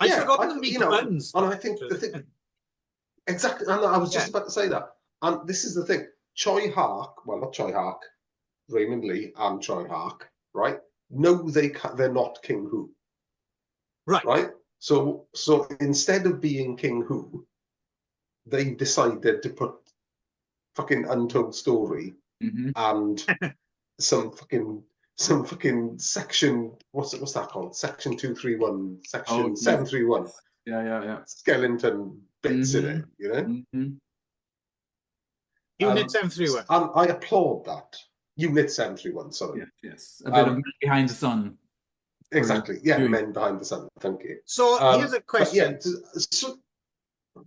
S1: I forgot the meat buns.
S2: And I think the thing exactly, and I was just about to say that. And this is the thing: Choi Hark, well, not Choi Hark, Raymond Lee and Choi Hark, right? No, they're not King Hu. Right. So instead of being King Hu, they decided to put fucking Untold Story and some fucking section, what's that called? Section 231, section 731.
S3: Yeah.
S2: Skeleton bits in it, you know?
S1: Unit 731.
S2: And I applaud that. Unit 731, sorry.
S3: Yes. A bit of Behind the Sun.
S2: Exactly. Yeah, Men Behind the Sun. Thank you.
S1: So here's a question.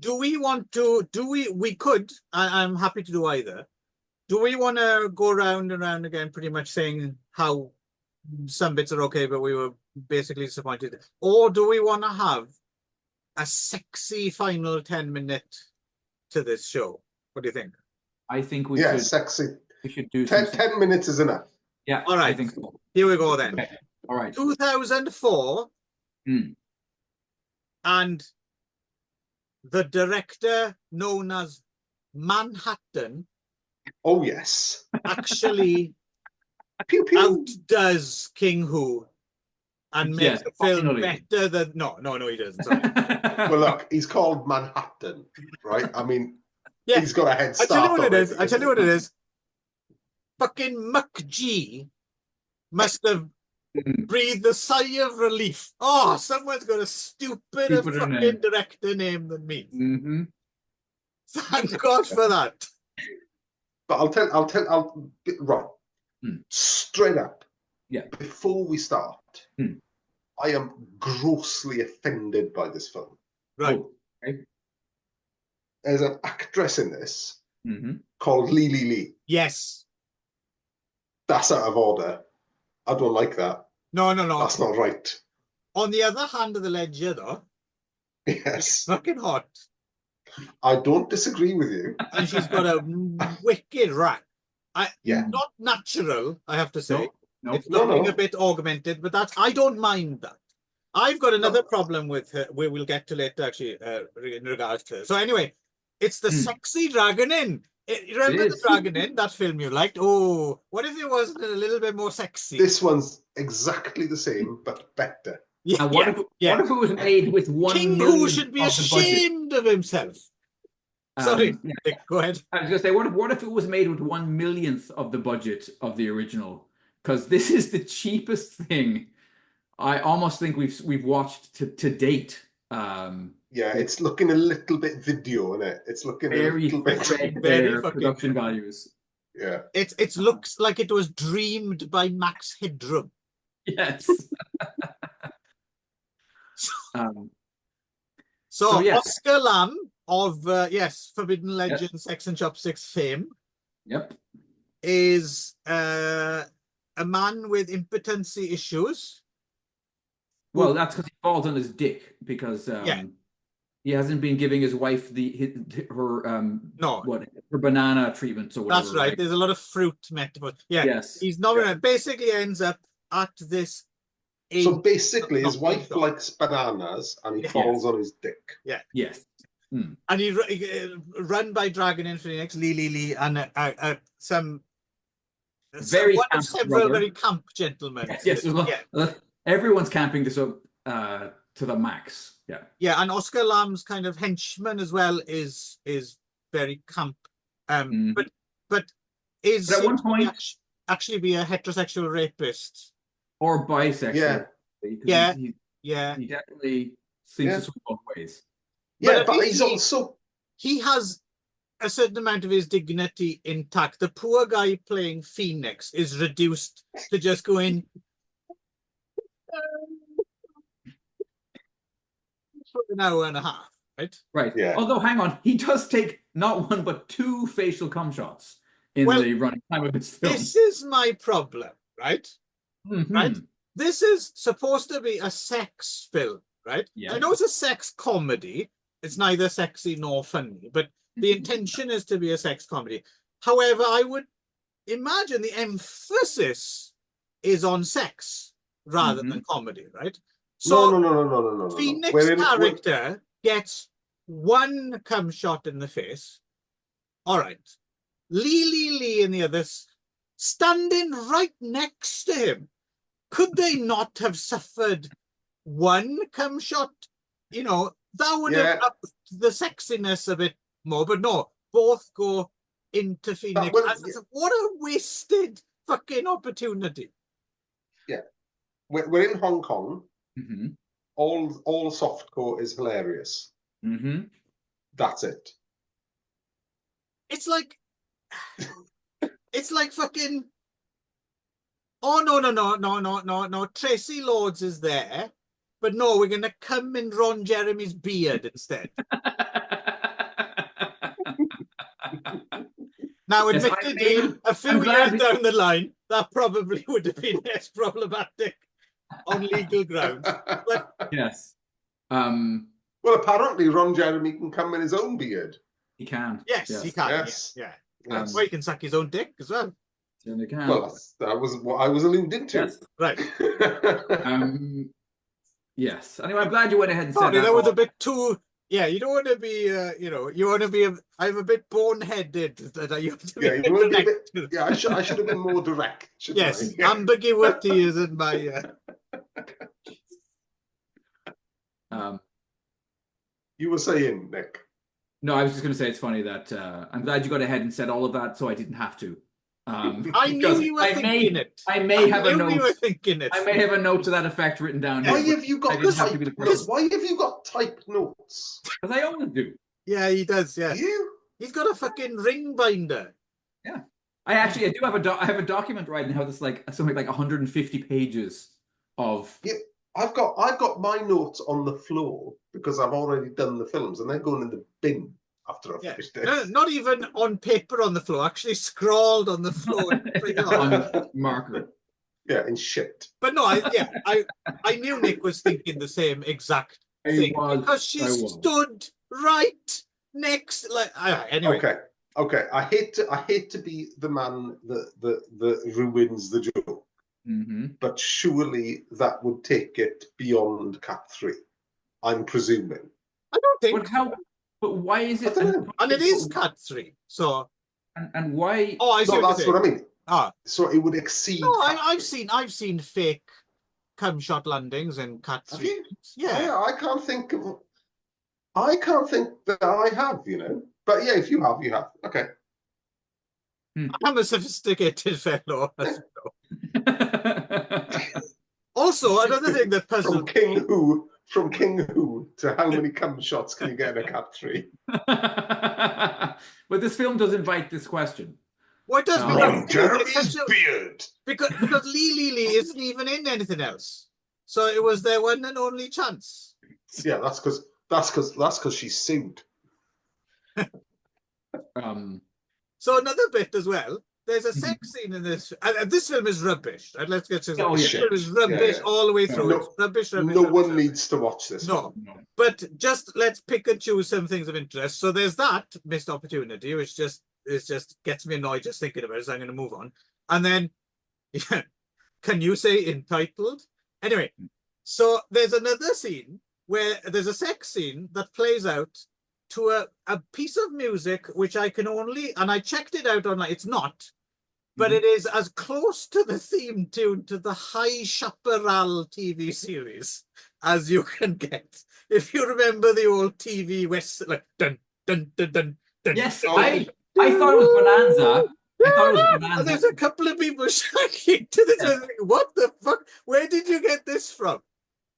S1: We could, I'm happy to do either. Do we want to go round and round again, pretty much saying how some bits are okay, but we were basically disappointed? Or do we want to have a sexy final 10-minute to this show? What do you think?
S3: I think we should.
S2: Sexy.
S3: We should do
S2: 10 minutes is enough.
S3: Yeah.
S1: All right.
S3: I think so.
S1: Here we go then.
S3: Okay. All right.
S1: 2004, And the director known as Manhattan
S2: Oh yes.
S1: actually
S2: Pew pew.
S1: outdoes King Who and makes the film
S3: finally.
S1: better than no, he doesn't. Sorry.
S2: Well, look, he's called Manhattan, right? I mean,
S1: Yeah,
S2: he's got a head
S1: I
S2: start.
S1: tell you what it
S2: on
S1: is. I tell you what it is. Fucking McG must have breathed a sigh of relief. Oh, someone's got a stupider
S3: Stupider
S1: fucking
S3: name.
S1: director name than me.
S3: Mm-hmm.
S1: Thank God for that.
S2: But I'll right. Straight up.
S3: Yeah.
S2: Before we start, I am grossly offended by this film.
S1: Right.
S3: Oh, okay.
S2: There's an actress in this called Lee Lee Lee.
S1: Yes.
S2: That's out of order. I don't like that.
S1: No.
S2: That's not right.
S1: On the other hand of the ledger, though, it's
S2: Yes.
S1: fucking hot.
S2: I don't disagree with you.
S1: And she's got a wicked rack.
S2: Yeah.
S1: Not natural, I have to say.
S3: No.
S1: It's looking a bit augmented, but I don't mind that. I've got another problem with her, we'll get to later, actually, in regards to her. So anyway, it's the sexy dragon in. Remember the dragon in, that film you liked? Oh, what if it wasn't a little bit more sexy?
S2: This one's exactly the same, but better.
S1: Yeah,
S3: And what if it was made with 1
S1: King
S3: million
S1: Who should be
S3: of the budget?
S1: ashamed of himself. Sorry, Nick, go ahead.
S3: I was going to say, what if it was made with 1/1,000,000th of the budget of the original? Because this is the cheapest thing I almost think we've watched to date.
S2: Yeah, it's looking a little bit video, isn't it? It's looking
S3: very
S2: a little bit
S1: very
S3: production values.
S2: Yeah.
S1: It looks like it was dreamed by Max Headroom.
S3: Yes.
S1: So
S3: yeah.
S1: Oscar Lamb of Forbidden Legend, Sex and Chopsticks fame.
S3: Yep.
S1: Is a man with impotency issues.
S3: Well, that's because he falls on his dick because he hasn't been giving his wife her banana treatment or whatever.
S1: That's right. There's a lot of fruit metaphors. Yeah.
S3: Yes.
S1: He's not basically ends up at this.
S2: So basically, his wife likes bananas, and he falls on his dick.
S1: Yeah.
S3: Yes.
S1: And he run by Dragon in Phoenix, Lee, and several very camp gentlemen.
S3: Yes. Everyone's camping this up to the max. Yeah. Yeah,
S1: and Oscar Lamb's kind of henchman as well is very camp. But
S3: at one point
S1: actually be a heterosexual rapist
S3: or bisexual.
S1: Yeah.
S3: He definitely seems to swing both ways.
S2: Yeah, but he's also
S1: he has a certain amount of his dignity intact. The poor guy playing Phoenix is reduced to just going for an hour and a half, right?
S3: Right.
S2: Yeah.
S3: Although, hang on, he does take not one but 2 facial cum shots in the running time of his film.
S1: This is my problem, right? Right. This is supposed to be a sex film, right?
S3: Yeah.
S1: I know it's a sex comedy. It's neither sexy nor funny, but the intention is to be a sex comedy. However, I would imagine the emphasis is on sex rather than comedy, right? So
S2: no.
S1: Phoenix character gets 1 cum shot in the face. All right. Lee and the others standing right next to him. Could they not have suffered 1 cum shot? You know, that would have upped the sexiness a bit more, but no, both go into Phoenix. What a wasted fucking opportunity.
S2: Yeah. We're in Hong Kong. All softcore is hilarious. That's it.
S1: It's like fucking. Oh no! Tracy Lords is there, but no, we're gonna come in Ron Jeremy's beard instead. Now, admittedly, a few years down the line, that probably would have been less problematic on legal grounds. But
S3: yes.
S2: Well, apparently Ron Jeremy can come in his own beard.
S3: He can.
S1: Yes, he can.
S2: Yes.
S1: Yeah.
S2: Yes.
S1: Well, he can suck his own dick as well.
S3: Certainly can.
S2: Well, that was what I was alluding to.
S3: Yes.
S1: Right.
S3: Yes. Anyway, I'm glad you went ahead and said
S1: Sorry,
S3: that.
S1: that was a bit too. Yeah, you don't want to be. You want to be. I'm a bit boneheaded. That you have to be
S2: Yeah, you want to be a
S1: direct.
S2: bit. Yeah, I should have been more direct.
S1: Yes,
S2: I? Yeah.
S1: ambiguity isn't my.
S2: You were saying, Nick.
S3: No, I was just going to say it's funny that I'm glad you got ahead and said all of that, so I didn't have to.
S1: I knew you were thinking it.
S3: I may have a
S1: knew you were
S3: note.
S1: thinking it.
S3: I may have a note to that effect written down.
S2: Why
S3: here,
S2: have you got Why have you got typed notes?
S3: Because I always do.
S1: Yeah, he does. Yeah,
S2: You?
S1: He's got a fucking ring binder.
S3: Yeah, I do have I have a document right now that's like something like 150 pages of.
S2: Yeah, I've got my notes on the floor because I've already done the films, and they're going in the bin after I've finished it.
S1: No, not even on paper on the floor. Actually, scrawled on the floor.
S3: On marker.
S2: Yeah, in shit.
S1: But no, I knew Nick was thinking the same exact thing because she stood right next. Like anyway.
S2: Okay. I hate to be the man that ruins the joke, but surely that would take it beyond Cat 3. I'm presuming.
S1: I don't think.
S3: But why is it?
S1: And it is Cat 3. So.
S3: And why?
S1: Oh, I see.
S2: No, that's what I mean. So it would exceed.
S1: No, I've seen fake cum shot landings in Cat 3. Yeah.
S2: I can't think that I have, But yeah, if you have, you have. Okay.
S1: I'm a sophisticated fellow. Also, another thing that puzzled
S2: from King Who to how many cum shots can you get in a Cat 3?
S3: But this film does invite this question.
S1: What does
S2: Jeremy's beard?
S1: Because Lee isn't even in anything else, so it was their one and only chance.
S2: Yeah, that's because she's sued.
S1: So another bit as well. There's a sex scene in this. And this film is rubbish. And let's get to this. This film is rubbish all the way through.
S2: No,
S1: rubbish.
S2: No one needs to watch this.
S1: No. But just let's pick and choose some things of interest. So there's that missed opportunity, which just gets me annoyed just thinking about it. So I'm going to move on. And then, can you say entitled? Anyway, so there's another scene where there's a sex scene that plays out to a piece of music which I can only, and I checked it out online, it's not, but it is as close to the theme tune to the High Chaparral TV series as you can get. If you remember the old TV West, like dun dun dun dun dun.
S3: Yes, I thought it was Bonanza. I thought it was Bonanza.
S1: And there's a couple of people shouting to this. Yeah. What the fuck? Where did you get this from?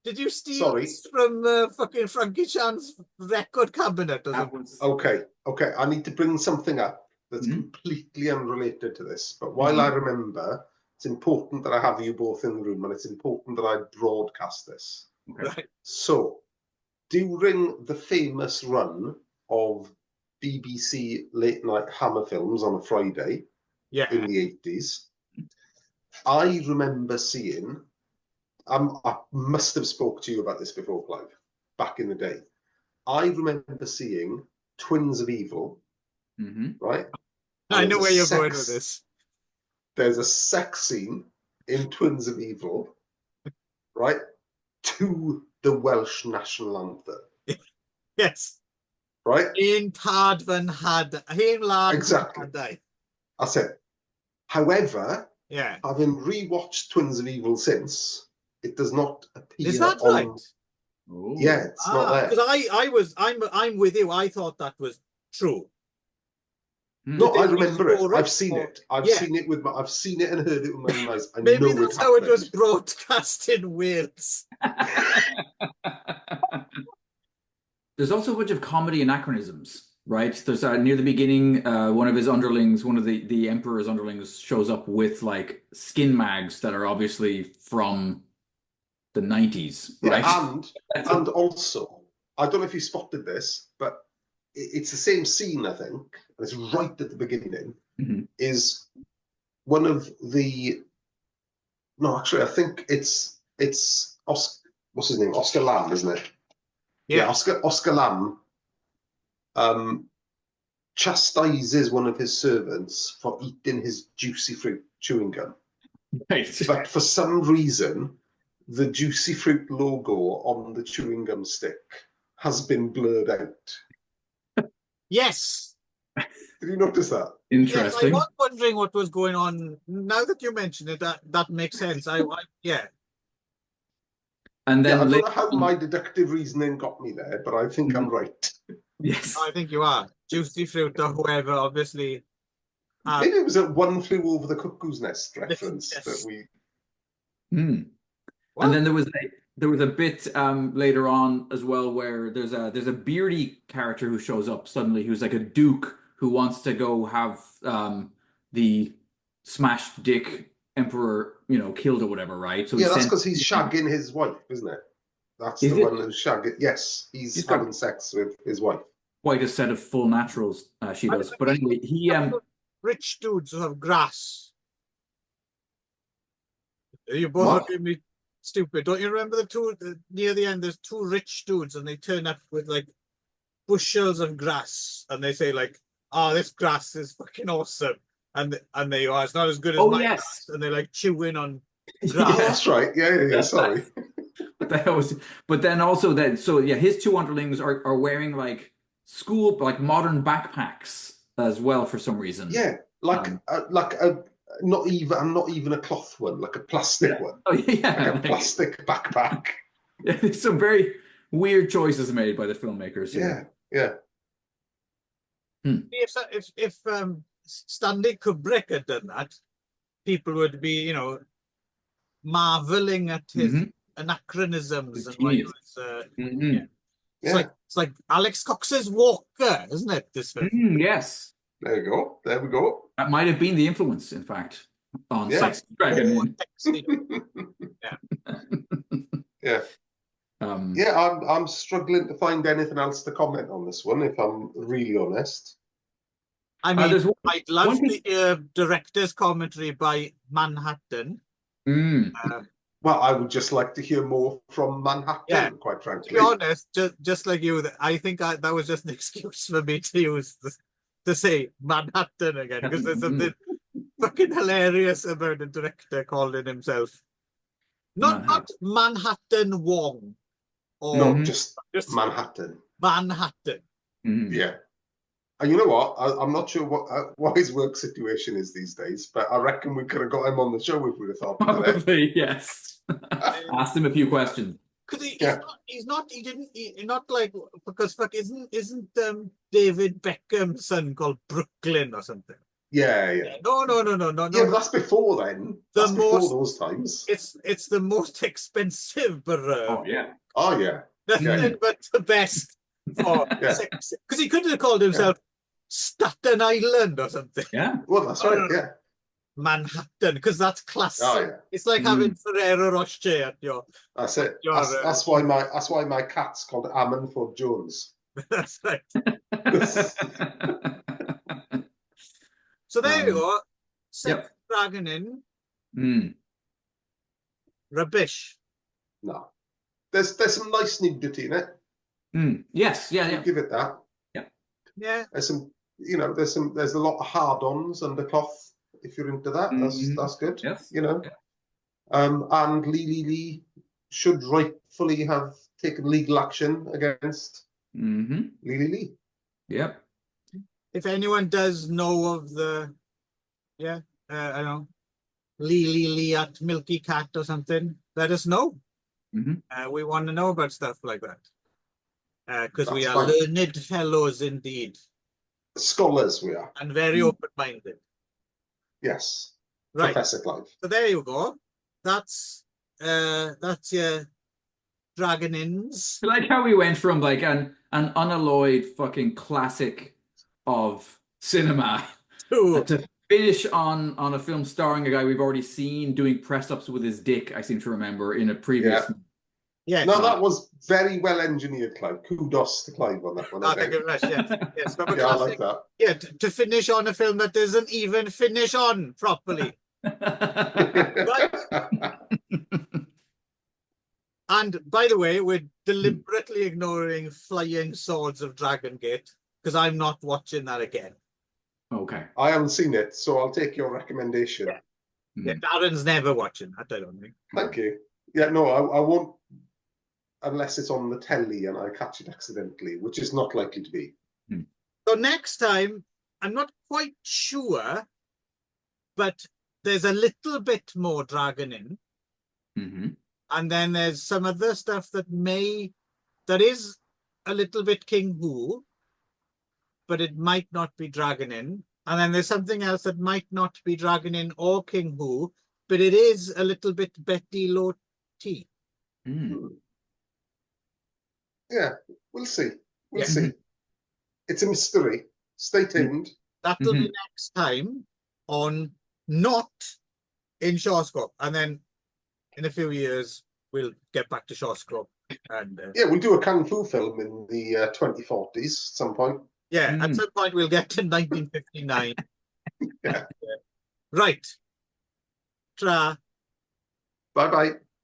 S1: Did you steal this from fucking Frankie Chan's record cabinet or something?
S2: Okay. I need to bring something up that's completely unrelated to this. But while I remember, it's important that I have you both in the room, and it's important that I broadcast this.
S3: Okay.
S1: Right.
S2: So, during the famous run of BBC late night Hammer films on a Friday in the 80s, I remember seeing, I must have spoke to you about this before, Clive, back in the day. I remember seeing Twins of Evil, right?
S1: I know where you're going with this.
S2: There's a sex scene in Twins of Evil, right, to the Welsh national anthem.
S1: Yes.
S2: Right?
S1: Exactly.
S2: I said, however, having rewatched Twins of Evil since, it does not appear.
S1: Is that right?
S2: Ooh. Yeah, it's not there.
S1: Because I'm with you. I thought that was true.
S2: No, I remember it. I've seen it. I've seen it and heard it with my own eyes.
S1: Maybe that's how it was broadcast in Wales.
S3: There's also a bunch of comedy anachronisms, right? There's near the beginning, one of his underlings, one of the Emperor's underlings, shows up with like skin mags that are obviously from the 90s, right?
S2: And also, I don't know if you spotted this, but it's the same scene, I think, and it's right at the beginning, is one of the... No, actually, I think it's what's his name? Oscar Lamb, isn't it? Yeah, Oscar Lamb chastises one of his servants for eating his juicy fruit chewing gum.
S3: Right.
S2: But for some reason, the Juicy Fruit logo on the chewing gum stick has been blurred out.
S1: Yes.
S2: Did you notice that?
S3: Interesting.
S1: Yes, I was wondering what was going on. Now that you mention it, that makes sense. Yeah.
S3: And then
S2: I don't know how my deductive reasoning got me there, but I think I'm right.
S3: Yes.
S1: I think you are. Juicy Fruit or whoever, obviously.
S2: Maybe it was a One Flew Over the Cuckoo's Nest reference
S1: Yes.
S2: that we.
S3: And then there was a bit later on as well where there's a beardy character who shows up suddenly who's like a duke who wants to go have the smashed dick emperor, killed or whatever, right? So
S2: that's because he's shagging his wife, isn't it? That's the one who's shagging. Yes, he's having sex with his wife.
S3: Quite a set of full naturals she does. But anyway, he
S1: rich dudes who have grass. You both looking at me stupid. Don't you remember the two near the end? There's two rich dudes and they turn up with like bushels of grass and they say like, "Oh, this grass is fucking awesome," and they are. It's not as good as my grass, and they're like chewing on grass.
S2: That's right. Yeah. Sorry.
S3: But then also his two underlings are wearing like modern backpacks as well for some reason.
S2: Yeah, like a not even a cloth one, like a plastic one.
S3: Oh yeah,
S2: like a plastic backpack.
S3: Yeah, there's some very weird choices made by the filmmakers.
S2: Yeah.
S1: If Stanley Kubrick had done that, people would be, marveling at his anachronisms and why it's like Alex Cox's Walker, isn't it? This film.
S2: Yes. There we go.
S3: That might have been the influence, in fact, on Sex Dragon.
S2: Yeah. I'm struggling to find anything else to comment on this one, if I'm really honest.
S1: I mean, I'd love to hear director's commentary by Manhattan.
S2: Well, I would just like to hear more from Manhattan, quite frankly.
S1: To be honest, just like you, I think that was just an excuse for me to use to say Manhattan again, because there's something fucking hilarious about the director calling himself not Manhattan Wong.
S2: No, just Manhattan.
S1: Manhattan.
S2: Yeah. And you know what? I'm not sure what his work situation is these days, but I reckon we could have got him on the show if we'd have thought.
S3: Probably, yes. Asked him a few questions.
S1: Because because isn't David Beckham's son called Brooklyn or something?
S2: Yeah.
S1: No.
S2: Yeah, but that's before then. That's before those times.
S1: It's the most expensive borough.
S2: Oh yeah.
S1: Nothing but the best for sex. Because he could have called himself Staten Island or something.
S3: Yeah.
S2: Well, that's right. Yeah.
S1: Manhattan, because that's classic.
S2: Oh yeah.
S1: It's like having Ferrero Rocher at your.
S2: That's it. That's why my cat's called Ammanford Jones.
S1: That's right. So there you go. Sex Dragon in. Rubbish.
S2: No. There's some nice nudity in it.
S3: Yes,
S2: I'll give it that.
S1: Yeah.
S2: There's some, there's a lot of hard-ons under cloth. If you're into that, that's good.
S3: Yes.
S2: And Lee should rightfully have taken legal action against Lee.
S3: Yep.
S1: If anyone does know of the, I don't know, Lee at Milky Cat or something, let us know. We want to know about stuff like that. Because we are learned fellows indeed.
S2: Scholars we are.
S1: And very open-minded.
S2: Yes.
S1: Right.
S2: Professor Clive.
S1: So there you go. That's your Dragon-ins.
S3: I like how we went from like an unalloyed fucking classic of cinema to finish on a film starring a guy we've already seen doing press-ups with his dick, I seem to remember, in a previous...
S1: Yeah.
S2: No, that was very well engineered, Clive. Kudos to Clive on that one.
S1: Thank you very much. Yes.
S2: I like that.
S1: Yeah, to finish on a film that doesn't even finish on properly. And by the way, we're deliberately ignoring Flying Swords of Dragon Gate because I'm not watching that again.
S3: Okay.
S2: I haven't seen it, so I'll take your recommendation.
S1: Yeah, Darren's never watching that, I don't think.
S2: Thank you. Yeah, no, I won't, unless it's on the telly and I catch it accidentally, which is not likely to be.
S1: So next time, I'm not quite sure, but there's a little bit more dragon in. And then there's some other stuff that is a little bit King Who, but it might not be dragon in. And then there's something else that might not be dragon in or King Who, but it is a little bit Betty Low T.
S2: Yeah, we'll see. We'll
S1: Yeah.
S2: see. It's a mystery. Stay tuned.
S1: That'll be next time on Not in ShawScope. And then in a few years, we'll get back to ShawScope. And
S2: yeah, we'll do a Kung Fu film in the 2040s at some point.
S1: Yeah, at some point we'll get to 1959.
S2: Yeah.
S1: Right. Tra.
S2: Bye-bye.